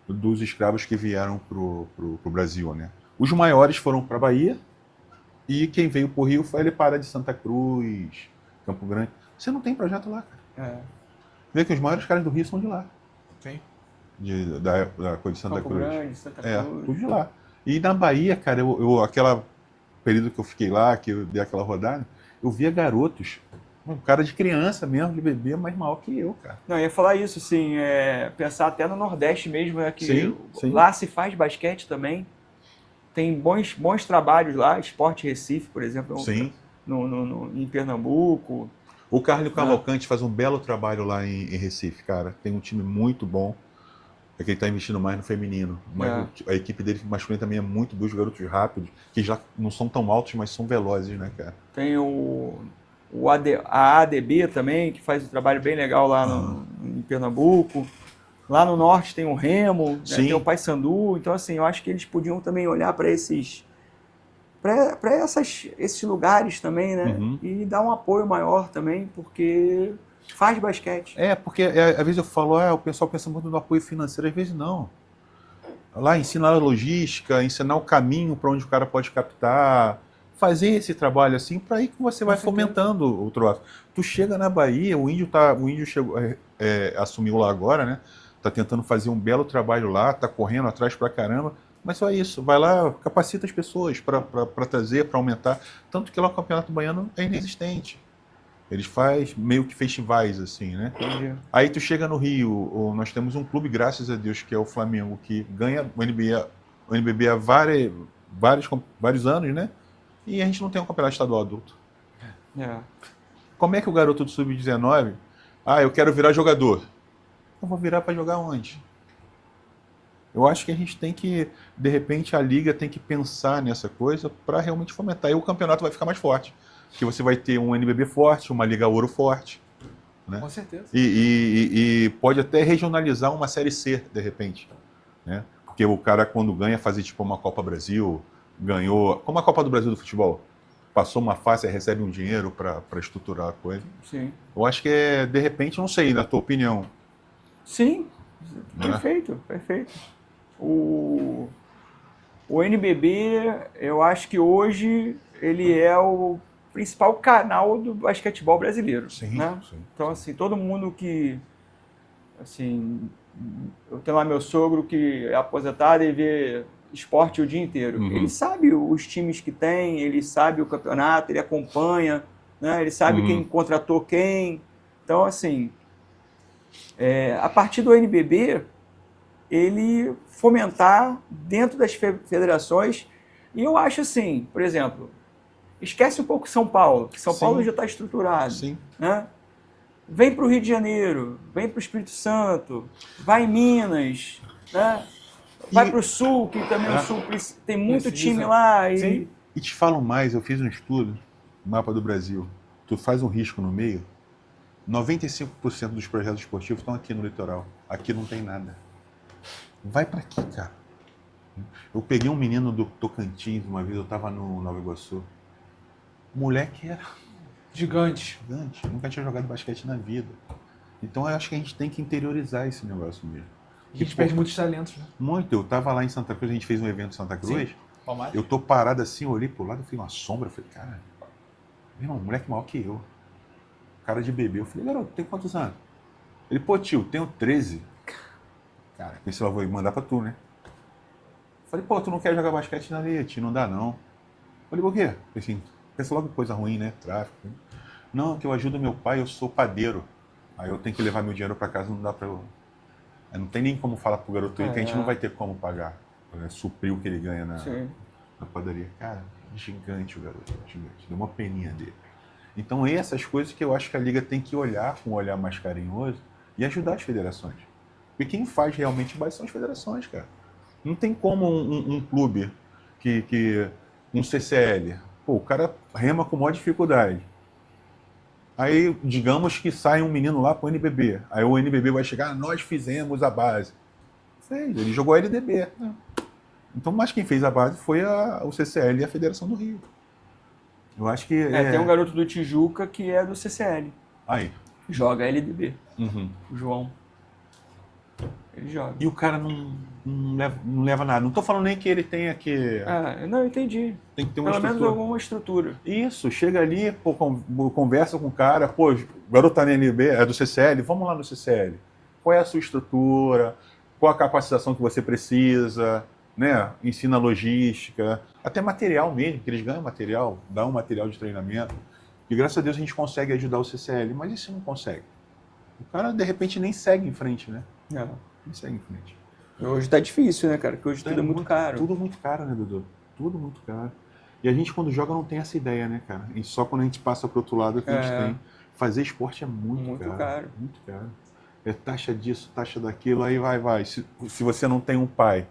Dos escravos que vieram pro Brasil, né? Os maiores foram para Bahia e quem veio pro Rio foi ele para de Santa Cruz, Campo Grande. Você não tem projeto lá, cara. Vê que os maiores caras do Rio são de lá. Sim. Da coisa de Santa Campo Cruz. Grande, Santa Cruz. Tudo de lá. E na Bahia, cara, aquela período que eu fiquei lá, que eu dei aquela rodada, eu via garotos, um cara de criança mesmo, de bebê, mais maior que eu, cara. Não, eu ia falar isso, assim, pensar até no Nordeste mesmo, que Sim. lá se faz basquete também. Tem bons trabalhos lá, Sport Recife, por exemplo, Sim. Em Pernambuco. O Carlos Cavalcante faz um belo trabalho lá em Recife, cara. Tem um time muito bom. É que ele está investindo mais no feminino. Mas a equipe dele masculina também é muito boa, os garotos rápidos, que já não são tão altos, mas são velozes, né, cara? Tem a ADB também, que faz um trabalho bem legal lá em Pernambuco. Lá no Norte tem o Remo, né, tem o Paysandu. Então, assim, eu acho que eles podiam também olhar para esses lugares também, né? E dar um apoio maior também, porque faz basquete. Porque às vezes eu falo, o pessoal pensa muito no apoio financeiro, às vezes não. Lá ensinar a logística, ensinar o caminho para onde o cara pode captar, fazer esse trabalho assim, para aí que você vai fomentando o troço. Tu chega na Bahia, o índio chegou, assumiu lá agora, né? Tá tentando fazer um belo trabalho lá, tá correndo atrás pra caramba. Mas só isso, vai lá, capacita as pessoas para trazer, para aumentar. Tanto que lá o Campeonato Baiano é inexistente. Eles fazem meio que festivais, assim, né? Entendi. Aí tu chega no Rio, nós temos um clube, graças a Deus, que é o Flamengo, que ganha o NBB há vários anos, né? E a gente não tem um campeonato estadual adulto. Como é que o garoto do Sub-19, eu quero virar jogador. Eu vou virar para jogar onde? Eu acho que a gente tem que, de repente, a Liga tem que pensar nessa coisa para realmente fomentar. E o campeonato vai ficar mais forte. Porque você vai ter um NBB forte, uma Liga Ouro forte. Né? Com certeza. E pode até regionalizar uma Série C, de repente. Né? Porque o cara, quando ganha, fazer tipo uma Copa Brasil, ganhou... Como a Copa do Brasil do futebol. Passou uma fase e recebe um dinheiro para estruturar a coisa. Sim. Eu acho que de repente, não sei, na tua opinião. Sim, perfeito. O NBB, eu acho que hoje ele é o principal canal do basquetebol brasileiro. Sim. Então, assim, todo mundo que... Assim, eu tenho lá meu sogro que é aposentado e vê esporte o dia inteiro. Ele sabe os times que tem, ele sabe o campeonato, ele acompanha, né? Ele sabe quem contratou quem. Então, assim, a partir do NBB, ele fomentar dentro das federações. E eu acho assim, por exemplo, esquece um pouco São Paulo, que São Paulo já está estruturado. Sim. Né? Vem para o Rio de Janeiro, vem para o Espírito Santo, vai em Minas, né? Vai para o Sul, que também o Sul tem muito time lá. E te falo mais, eu fiz um estudo, mapa do Brasil. Tu faz um risco no meio, 95% dos projetos esportivos estão aqui no litoral. Aqui não tem nada. Vai para aqui, cara. Eu peguei um menino do Tocantins, uma vez eu estava no Nova Iguaçu. O moleque era gigante. Nunca tinha jogado basquete na vida. Então eu acho que a gente tem que interiorizar esse negócio mesmo. A gente perde muitos talentos, né? Muito. Eu estava lá em Santa Cruz, a gente fez um evento em Santa Cruz. Palmares. Eu tô parado assim, olhei pro lado, eu fui uma sombra, eu falei, cara, meu irmão, moleque maior que eu. Cara de bebê. Eu falei, garoto, tem quantos anos? Ele, pô, tio, tenho 13. Cara, pensei, eu vou mandar pra tu, né? Falei, pô, tu não quer jogar basquete na Liete? Não dá, não. Falei, por quê? Assim, pensa logo em coisa ruim, né? Tráfico. Não, que eu ajudo meu pai, eu sou padeiro. Aí eu tenho que levar meu dinheiro pra casa, não dá pra eu... Não tem nem como falar pro garoto que a gente não vai ter como pagar. suprir o que ele ganha Sim. na padaria. Cara, gigante o garoto, gigante. Deu uma peninha dele. Então, essas coisas que eu acho que a Liga tem que olhar com um olhar mais carinhoso e ajudar as federações. Porque quem faz realmente base são as federações, cara. Não tem como um clube um CCL, pô, o cara rema com maior dificuldade. Aí, digamos que sai um menino lá pro NBB. Aí o NBB vai chegar, nós fizemos a base. Fez, ele jogou a LDB. Então, mas quem fez a base foi o CCL e a Federação do Rio. Eu acho que... Tem um garoto do Tijuca que é do CCL. Aí. Joga LDB. Uhum. O João. Ele joga. E o cara não leva nada. Não tô falando nem que ele tenha que... Não, eu entendi. Tem que ter uma Pelo menos estrutura. alguma estrutura. Isso, chega ali, pô, conversa com o cara, pô, o garoto tá na NB, é do CCL, vamos lá no CCL. Qual é a sua estrutura? Qual a capacitação que você precisa? Né? Ensina logística, até material mesmo, que eles ganham material, dá um material de treinamento. E graças a Deus a gente consegue ajudar o CCL, mas e se não consegue? O cara, de repente, nem segue em frente, né? Nem segue em frente. Hoje tá difícil, né, cara? Porque hoje tudo é muito caro. Tudo muito caro, né, Dudu? Tudo muito caro. E a gente, quando joga, não tem essa ideia, né, cara? E só quando a gente passa pro outro lado que a gente tem. Fazer esporte é muito caro. Muito caro. É taxa disso, taxa daquilo, aí vai. Se você não tem um pai,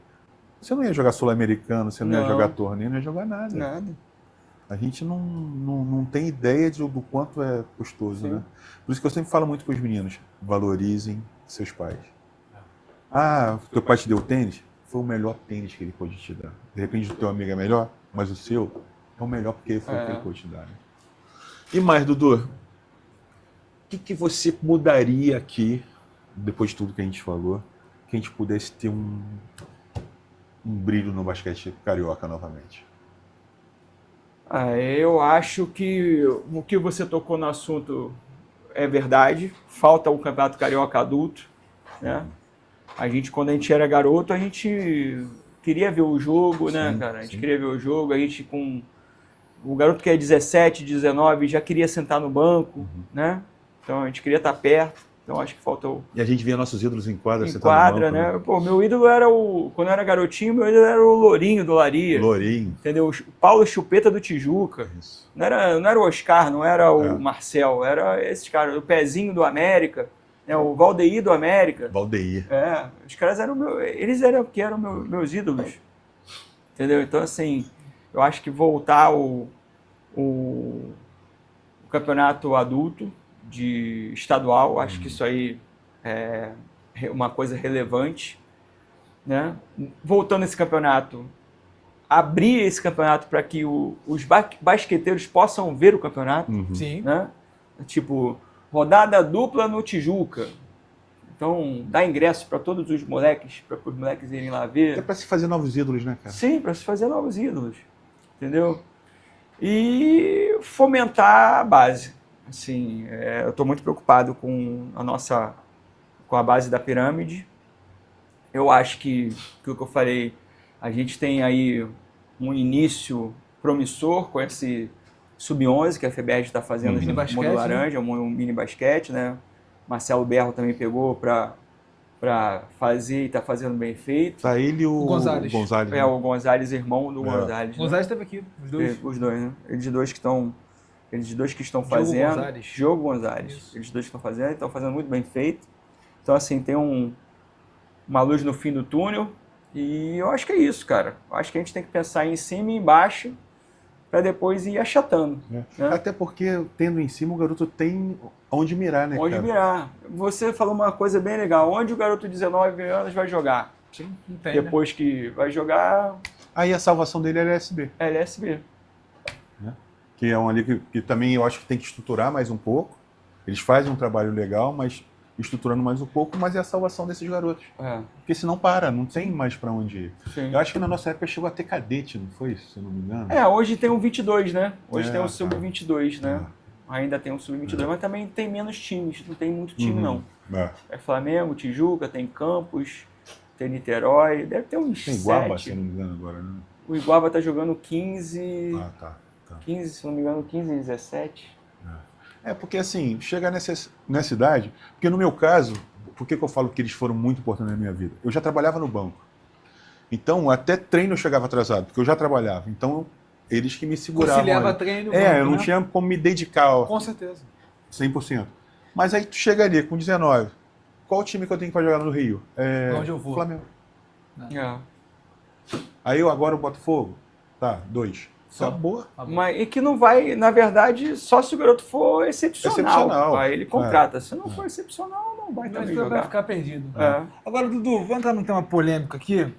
você não ia jogar sul-americano, você não ia jogar torneio, não ia jogar nada. Nada. A gente não tem ideia do quanto é custoso, Sim. né? Por isso que eu sempre falo muito para os meninos, valorizem seus pais. Teu pai te deu tênis? Foi o melhor tênis que ele pôde te dar. De repente o teu amigo é melhor, mas o seu é o melhor porque foi o que ele pôde te dar. Né? E mais, Dudu, o que você mudaria aqui, depois de tudo que a gente falou, que a gente pudesse ter um brilho no basquete carioca novamente? Eu acho que o que você tocou no assunto é verdade. Falta o Campeonato Carioca adulto, né? Quando a gente era garoto, a gente queria ver o jogo, né, cara? A gente queria ver o jogo, a gente com... O garoto que é 17, 19 já queria sentar no banco, né? Então a gente queria estar perto. Então acho que faltou... E a gente via nossos ídolos em quadra, Em quadra, né? Pô, meu ídolo era quando eu era garotinho, meu ídolo era o Lourinho do Laria. Lourinho. Entendeu? O Paulo Chupeta do Tijuca. Isso. Não era o Oscar, não era o Marcel, era esses caras, o Pezinho do América, né? O Valdeir do América. Valdeir. Os caras eram meus ídolos. Entendeu? Então, assim, eu acho que voltar o campeonato adulto de estadual, acho que isso aí é uma coisa relevante, né? Voltando esse campeonato, abrir esse campeonato para que os basqueteiros possam ver o campeonato, Sim. né? Tipo, rodada dupla no Tijuca. Então, dá ingresso para todos os moleques, para os moleques irem lá ver. É para se fazer novos ídolos, né, cara? Sim, para se fazer novos ídolos, entendeu? E fomentar a base. Assim, eu estou muito preocupado com a base da pirâmide. Eu acho que o que eu falei, a gente tem aí um início promissor com esse Sub-11 que a FEBERD está fazendo Mini no basquete, Mundo Laranja, um mini basquete, né? Marcelo Berro também pegou para fazer e está fazendo bem feito. Tá ele e o Gonzalez. Né? O Gonzalez, irmão do Gonzalez. O Gonzalez esteve aqui, os dois. Os dois, né? Eles dois que estão fazendo. Gonzalez. Diogo Gonzalez. Isso. Eles dois que estão fazendo, estão fazendo muito bem feito. Então, assim, tem uma luz no fim do túnel. E eu acho que é isso, cara. Eu acho que a gente tem que pensar em cima e embaixo para depois ir achatando. Né? Até porque, tendo em cima, o garoto tem onde mirar, né, Onde cara? mirar. Você falou uma coisa bem legal. Onde o garoto de 19 anos vai jogar? Sim, não tem, Depois que vai jogar Aí a salvação dele é LSB. LSB. Que é um ali que também eu acho que tem que estruturar mais um pouco. Eles fazem um trabalho legal, mas estruturando mais um pouco, mas é a salvação desses garotos. Porque senão não tem mais para onde ir. Sim. Eu acho que na nossa época chegou a ter cadete, não foi? Se eu não me engano. Hoje tem um 22, né? Hoje tem um tá. Sub-22, né? Ainda tem um Sub-22, mas também tem menos times, não tem muito time, não. É Flamengo, Tijuca, tem Campos, tem Niterói, deve ter uns Tem Iguaba, 7. se eu não me engano agora, né? O Iguaba tá jogando 15, Tá. 15, se não me engano, 15 e 17. Porque assim, chega nessa idade, porque no meu caso, por que eu falo que eles foram muito importantes na minha vida? Eu já trabalhava no banco. Então, até treino eu chegava atrasado, porque eu já trabalhava. Então, eles que me seguravam. Conciliava ali. treino. Eu não né? tinha como me dedicar ó, Com certeza. 100%. Mas aí tu chega ali com 19. Qual o time que eu tenho para jogar no Rio? Onde eu vou? Flamengo. É. Aí eu agora o Botafogo. Tá, 2. Só. Acabou. Mas e que não vai, na verdade, só se o garoto for excepcional. Aí ele contrata. Se não for excepcional, não vai também Vai jogar. ficar perdido. É. Agora, Dudu, vamos entrar num tema polêmico aqui,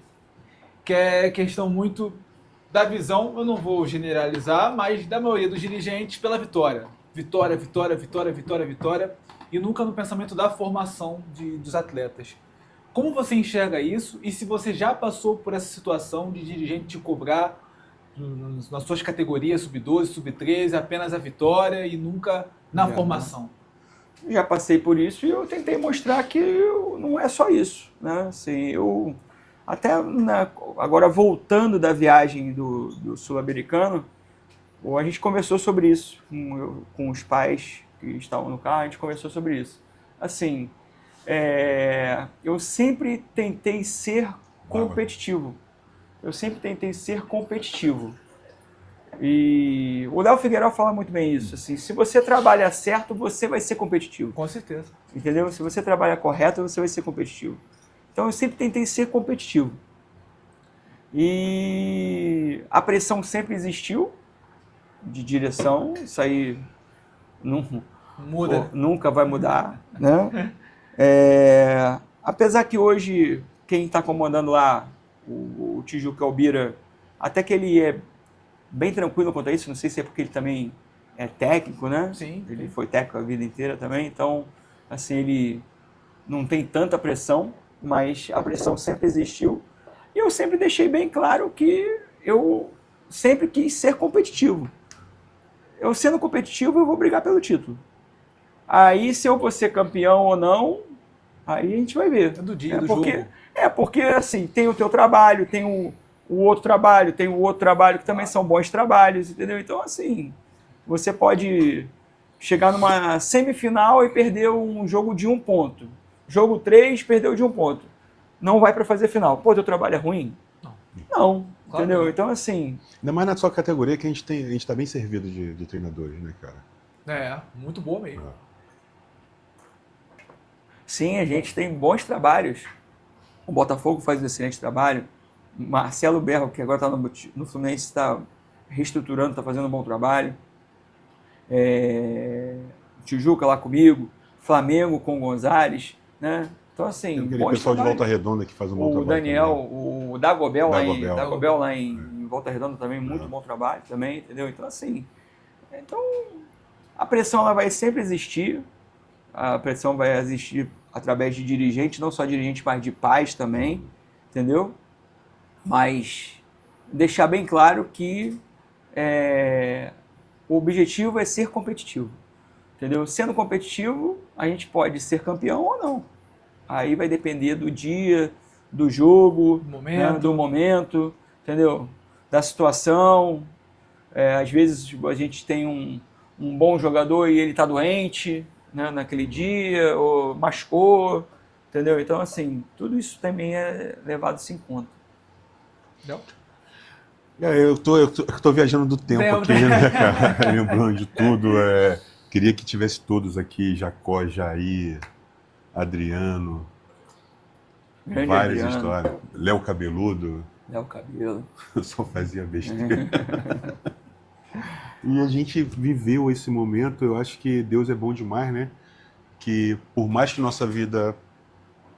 que é questão muito da visão, eu não vou generalizar, mas da maioria dos dirigentes pela vitória. Vitória, vitória, vitória, vitória, vitória, e nunca no pensamento da formação dos atletas. Como você enxerga isso e se você já passou por essa situação de dirigente te cobrar nas suas categorias sub-12, sub-13, apenas a vitória e nunca na formação? Já passei por isso e eu tentei mostrar que não é só isso, né? Assim, eu até agora voltando da viagem do sul-americano, a gente conversou sobre isso com os pais que estavam no carro, a gente conversou sobre isso. Assim, eu sempre tentei ser competitivo. Eu sempre tentei ser competitivo. E o Léo Figueiredo fala muito bem isso. Assim, se você trabalha certo, você vai ser competitivo. Com certeza. Entendeu? Se você trabalha correto, você vai ser competitivo. Então eu sempre tentei ser competitivo. E a pressão sempre existiu de direção. Isso aí nunca vai mudar, né? Apesar que hoje quem está comandando lá, o Tijuca Albira, até que ele é bem tranquilo quanto a isso, não sei se é porque ele também é técnico, né? Sim. Ele foi técnico a vida inteira também, então, assim, ele não tem tanta pressão, mas a pressão sempre existiu. E eu sempre deixei bem claro que eu sempre quis ser competitivo. Eu sendo competitivo, eu vou brigar pelo título. Aí, se eu vou ser campeão ou não, aí a gente vai ver. É do dia, do jogo. Porque, assim, tem o teu trabalho, tem o outro trabalho, tem o outro trabalho que também são bons trabalhos, entendeu? Então, assim, você pode chegar numa semifinal e perder um jogo de 1 ponto. Jogo 3, perdeu de 1 ponto. Não vai para fazer final. Pô, teu trabalho é ruim? Não. Claro Entendeu? não. Então, assim... Ainda mais na sua categoria que a gente tá bem servido de treinadores, né, cara? Muito boa mesmo. Sim, a gente tem bons trabalhos. O Botafogo faz um excelente trabalho. Marcelo Berro, que agora está no Fluminense, está reestruturando, está fazendo um bom trabalho. Tijuca lá comigo. Flamengo com o Gonzalez, né? Então, assim, Tem aquele bons pessoal de trabalhos. Volta Redonda que faz um bom trabalho. O Daniel, também. o Dagobel Dagobel. lá em Volta Redonda também, muito bom trabalho também, entendeu? Então, assim, a pressão ela vai sempre existir. A pressão vai existir através de dirigentes, não só dirigentes, mas de pais também, entendeu? Mas deixar bem claro que o objetivo é ser competitivo, entendeu? Sendo competitivo, a gente pode ser campeão ou não. Aí vai depender do dia, do jogo, do momento, entendeu? Da situação. Às vezes a gente tem um bom jogador e ele está doente, né, naquele dia, ou machucou, entendeu? Então, assim, tudo isso também é levado-se em conta. Não? Eu tô viajando do tempo aqui, né, cara? Lembrando de tudo. Queria que tivesse todos aqui, Jacó, Jair, Adriano, Grande várias Adriano. histórias. Léo Cabeludo. Léo Cabelo. Eu só fazia besteira. E a gente viveu esse momento, eu acho que Deus é bom demais, né? Que por mais que nossa vida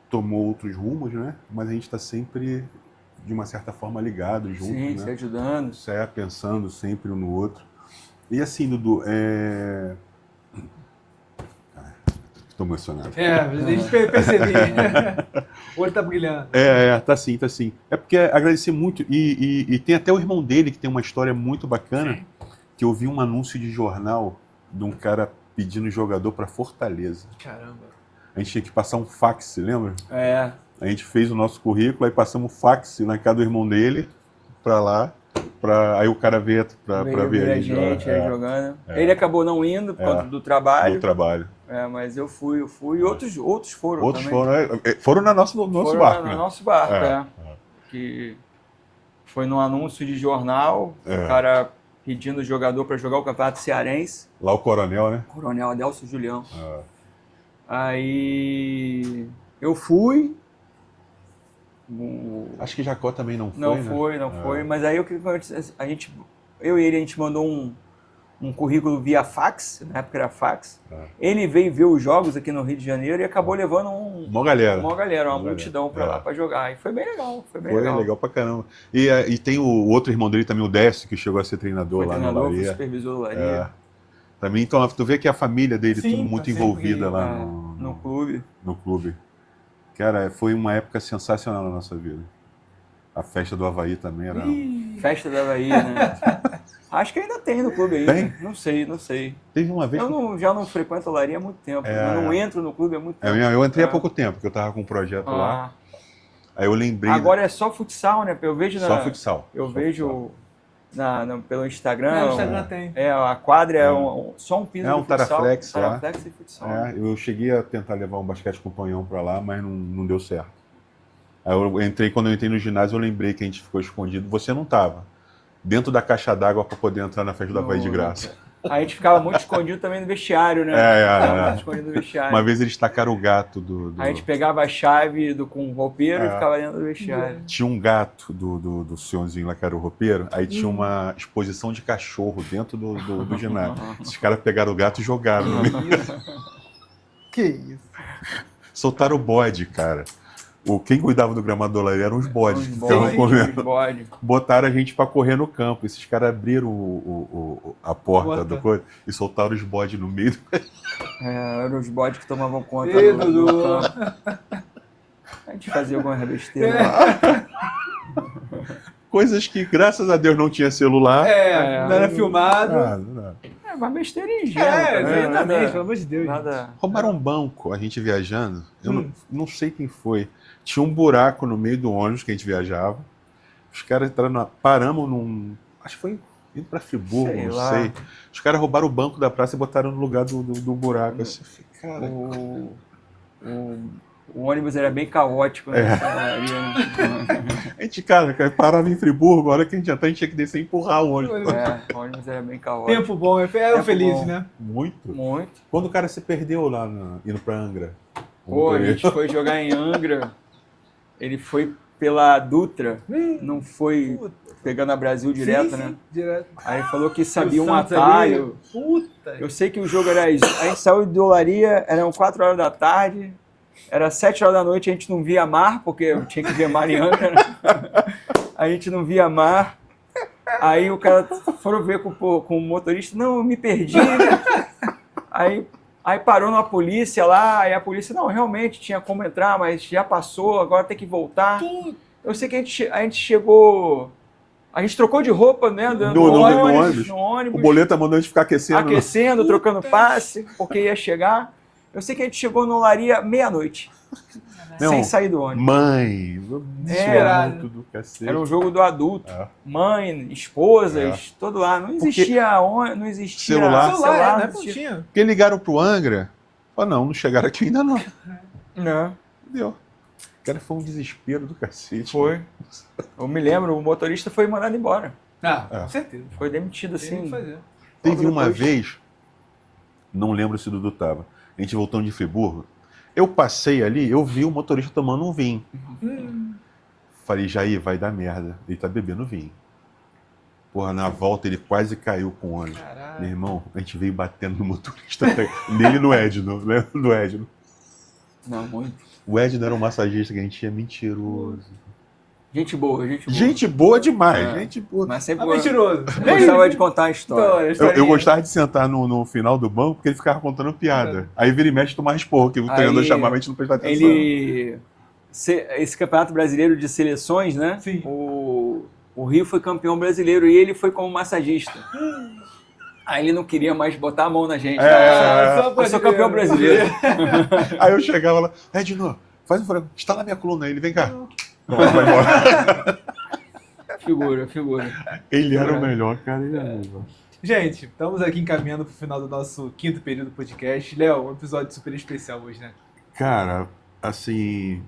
tomou outros rumos, né? Mas a gente está sempre, de uma certa forma, ligado, junto, Sim, né? se ajudando. Pensando sempre um no outro. E assim, Dudu, Estou emocionado. A gente percebeu. O olho tá brilhando. Tá sim, tá sim. É porque agradecer muito. E tem até o irmão dele, que tem uma história muito bacana, sim, que eu vi um anúncio de jornal de um cara pedindo jogador para Fortaleza. Caramba. A gente tinha que passar um fax, lembra? A gente fez o nosso currículo, aí passamos um fax na casa do irmão dele para lá. Aí o cara veio para ver a gente jogando. Ele acabou não indo por conta do trabalho. Mas eu fui e outros foram também. Foram no nosso barco. No nosso barco, que foi num anúncio de jornal, É. o cara pedindo jogador para jogar o Campeonato Cearense, Lá o Coronel, né? Coronel Adelso Julião. Ah, Aí eu fui, acho que Jacó também não foi, não né? foi, não foi, mas aí eu e ele, a gente mandou um currículo via fax, na época era fax. Ah. Ele veio ver os jogos aqui no Rio de Janeiro e acabou levando Uma galera. uma Uma multidão galera. pra lá pra jogar. E foi bem legal, foi bem Foi legal. legal pra caramba. E tem o outro irmão dele também, o Décio, que chegou a ser treinador Foi lá treinador, no foi Laria. supervisor do Laria. É. Também, então, tu vê que a família dele Sim, tudo muito tá sempre envolvida lá No clube. no clube. Cara, foi uma época sensacional na nossa vida. A festa do Avaí também era... Festa da Bahia, né? Acho que ainda tem no clube aí. Tem? Não sei, não sei. Teve uma vez Já não frequento a Laria há muito tempo. É. Eu não entro no clube há muito tempo. eu entrei há É. pouco tempo, porque eu tava com um projeto lá. Ah, Aí eu lembrei... agora é só futsal, né? Eu vejo Só futsal. Eu Só vejo futsal. pelo Instagram. É, o Instagram tem. A quadra é só um piso É um de futsal. Taraflex lá. Taraflex e futsal. É, eu cheguei a tentar levar um basquete com panhão pra lá, mas não deu certo. Aí quando eu entrei no ginásio, eu lembrei que a gente ficou escondido. Você não tava. Dentro da caixa d'água pra poder entrar na festa do Avaí de graça. A gente ficava muito escondido também no vestiário, né? Ficava muito escondido no vestiário. Uma vez eles tacaram o gato do... A gente pegava a chave com o roupeiro e É. ficava dentro do vestiário. Tinha um gato do senhorzinho lá, que era o roupeiro, aí tinha uma exposição de cachorro dentro do ginásio. Esses caras pegaram o gato e jogaram no meio. Que isso? Soltaram o bode, cara. Quem cuidava do gramado do Laria eram os bodes. que ficavam comendo. Bode. Botaram a gente pra correr no campo. Esses caras abriram a porta do coisa e soltaram os bodes no meio. Eram os bodes que tomavam conta Ê, do Dudu. campo. A gente fazia algumas besteiras. Coisas que, graças a Deus, não tinha celular. Não era filmado. Nada. É uma besteira ingênua. Exatamente, pelo amor de Deus. Nada. Roubaram um banco, a gente viajando. Eu não sei quem foi. Tinha um buraco no meio do ônibus que a gente viajava. Os caras entraram, paramos num... Acho que foi indo pra Friburgo, Sei não lá. sei. Os caras roubaram o banco da praça e botaram no lugar do buraco. Assim, eu falei, cara, O ônibus era bem caótico, né? a gente, cara, parava em Friburgo, a hora que a gente ia entrar, a gente tinha que descer e empurrar o ônibus. O ônibus era bem caótico. Tempo bom, era Tempo feliz, bom. né? Muito. Muito. Quando o cara se perdeu lá, indo pra Angra. Pô, a gente foi jogar em Angra. Ele foi pela Dutra, não foi pegando a Brasil direto, Sim, né? direto. Aí falou que sabia O um Santos atalho. ali, puta. Eu sei que o jogo era isso. A gente saiu de Olaria, eram 4 horas da tarde, era 7 horas da noite, a gente não via mar, porque eu tinha que ver mar em Angra, né? A gente não via mar. Aí o cara foram ver com o motorista, não, eu me perdi. Aí parou na polícia lá, aí a polícia, não, realmente tinha como entrar, mas já passou, agora tem que voltar. Eu sei que a gente chegou... A gente trocou de roupa, né? No ônibus. No ônibus. O boleto mandou a gente ficar aquecendo. Aquecendo, trocando passe, porque ia chegar. Eu sei que a gente chegou no Laria meia-noite. Sem sair do ônibus. Mãe, Era- do cacete. Era um jogo do adulto. É. Mãe, esposas, todo lá. Não existia não existia Celular. Celular, né? não Não existia. tinha. Porque ligaram pro Angra, falaram, não chegaram aqui ainda não. Não, Deu. Cara, foi um desespero do cacete. foi. Eu me lembro, o motorista foi mandado embora. Com certeza. Foi demitido Tem que assim. fazer. Teve Logo uma depois. vez, não lembro se o Dudu tava, a gente voltando de Friburgo, eu passei ali, eu vi o motorista tomando um vinho. Falei, Jair, vai dar merda. Ele tá bebendo vinho. Porra, na volta ele quase caiu com o ônibus. Caralho. Meu irmão, a gente veio batendo no motorista. Nele e no Edno, né? Do Edno. Não, muito. O Edno era um massagista que a gente tinha mentiroso. Gente boa, gente boa. Gente boa demais, É. gente boa. Mas sempre Ah, mentiroso. gostava de contar a história. Eu gostava de sentar no final do banco porque ele ficava contando piada. Aí vira e mexe tomar esporro, que o Aí, treinador chamava, a gente não prestava atenção. Esse campeonato brasileiro de seleções, né? Sim. O Rio foi campeão brasileiro e ele foi como massagista. Aí ele não queria mais botar a mão na gente. Eu sou campeão brasileiro. Aí eu chegava lá, Edno, faz um frango, está na minha coluna aí, ele vem cá. Pronto, vai embora. Figura. Ele era o melhor, cara, ele era o melhor. Gente, estamos aqui encaminhando pro final do nosso 5º período do podcast. Léo, um episódio super especial hoje, né? Cara, assim,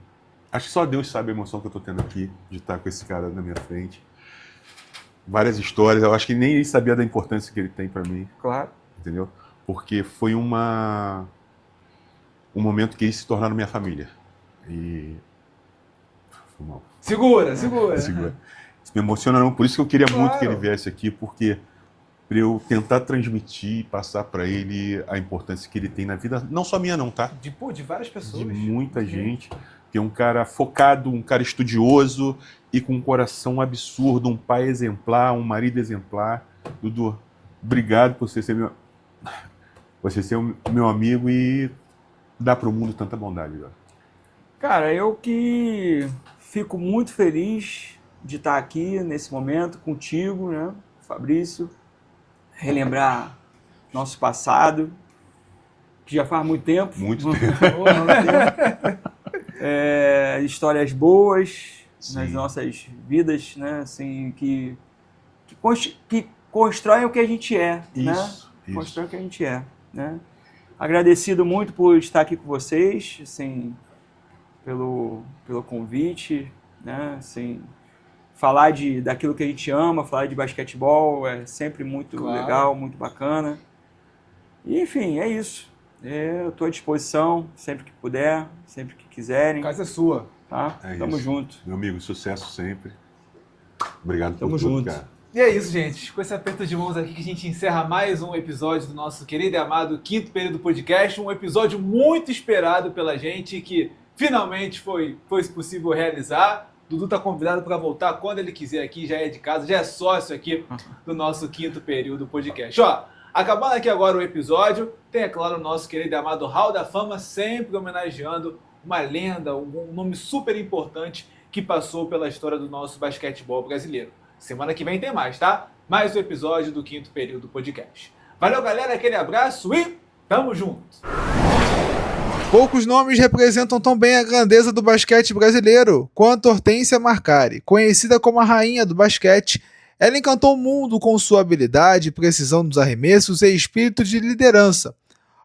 Acho que só Deus sabe a emoção que eu tô tendo aqui de estar com esse cara na minha frente. Várias histórias, eu acho que nem ele sabia da importância que ele tem para mim, Claro. entendeu? Porque foi um momento que eles se tornaram minha família. E foi mal. Segura. Segura. Isso me emociona não, por isso que eu queria muito Claro. que ele viesse aqui, porque para eu tentar transmitir e passar para ele a importância que ele tem na vida, não só minha não, tá? De várias pessoas. De muita gente, que é um cara focado, um cara estudioso e com um coração absurdo, um pai exemplar, um marido exemplar. Dudu, obrigado por você ser meu amigo e dar para o mundo tanta bondade. Ó. Cara, eu que fico muito feliz de estar aqui nesse momento contigo, né, Fabrício, relembrar nosso passado, que já faz muito tempo. Muito tempo. Histórias boas Sim. nas nossas vidas, né, assim, que constroem o que a gente é, né? Isso. Constroem o que a gente é, né? Agradecido muito por estar aqui com vocês, assim, pelo convite, né? Assim, falar daquilo que a gente ama, falar de basquetebol é sempre muito legal, muito bacana. E, enfim, é isso. Eu estou à disposição sempre que puder, sempre que quiserem. A casa é sua. Tá? É Tamo isso. junto. Meu amigo, sucesso sempre. Obrigado Tamo por tudo, junto. cara. E é isso, gente. Com esse aperto de mãos aqui que a gente encerra mais um episódio do nosso querido e amado Quinto Período Podcast. Um episódio muito esperado pela gente que finalmente foi possível realizar. Dudu tá convidado para voltar quando ele quiser aqui, já é de casa, já é sócio aqui do nosso Quinto Período Podcast. Ó, acabando aqui agora o episódio, tem, é claro, o nosso querido e amado Hall da Fama, sempre homenageando uma lenda, um nome super importante que passou pela história do nosso basquetebol brasileiro. Semana que vem tem mais, tá? Mais um episódio do Quinto Período Podcast. Valeu, galera, aquele abraço e tamo junto! Poucos nomes representam tão bem a grandeza do basquete brasileiro quanto Hortência Marcari. Conhecida como a rainha do basquete, ela encantou o mundo com sua habilidade, precisão nos arremessos e espírito de liderança.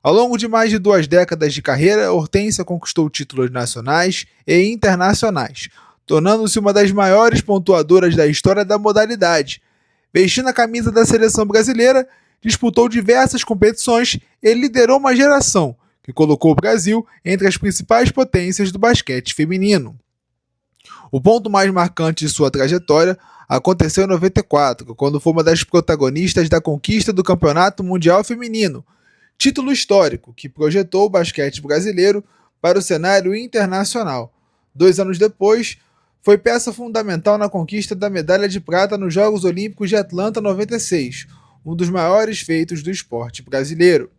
Ao longo de mais de 2 décadas de carreira, Hortência conquistou títulos nacionais e internacionais, tornando-se uma das maiores pontuadoras da história da modalidade. Vestindo a camisa da seleção brasileira, disputou diversas competições e liderou uma geração que colocou o Brasil entre as principais potências do basquete feminino. O ponto mais marcante de sua trajetória aconteceu em 94, quando foi uma das protagonistas da conquista do Campeonato Mundial Feminino, título histórico que projetou o basquete brasileiro para o cenário internacional. 2 anos depois, foi peça fundamental na conquista da medalha de prata nos Jogos Olímpicos de Atlanta 96, um dos maiores feitos do esporte brasileiro.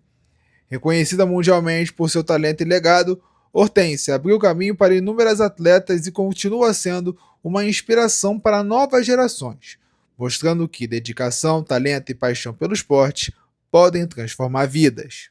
Reconhecida mundialmente por seu talento e legado, Hortência abriu caminho para inúmeras atletas e continua sendo uma inspiração para novas gerações, mostrando que dedicação, talento e paixão pelo esporte podem transformar vidas.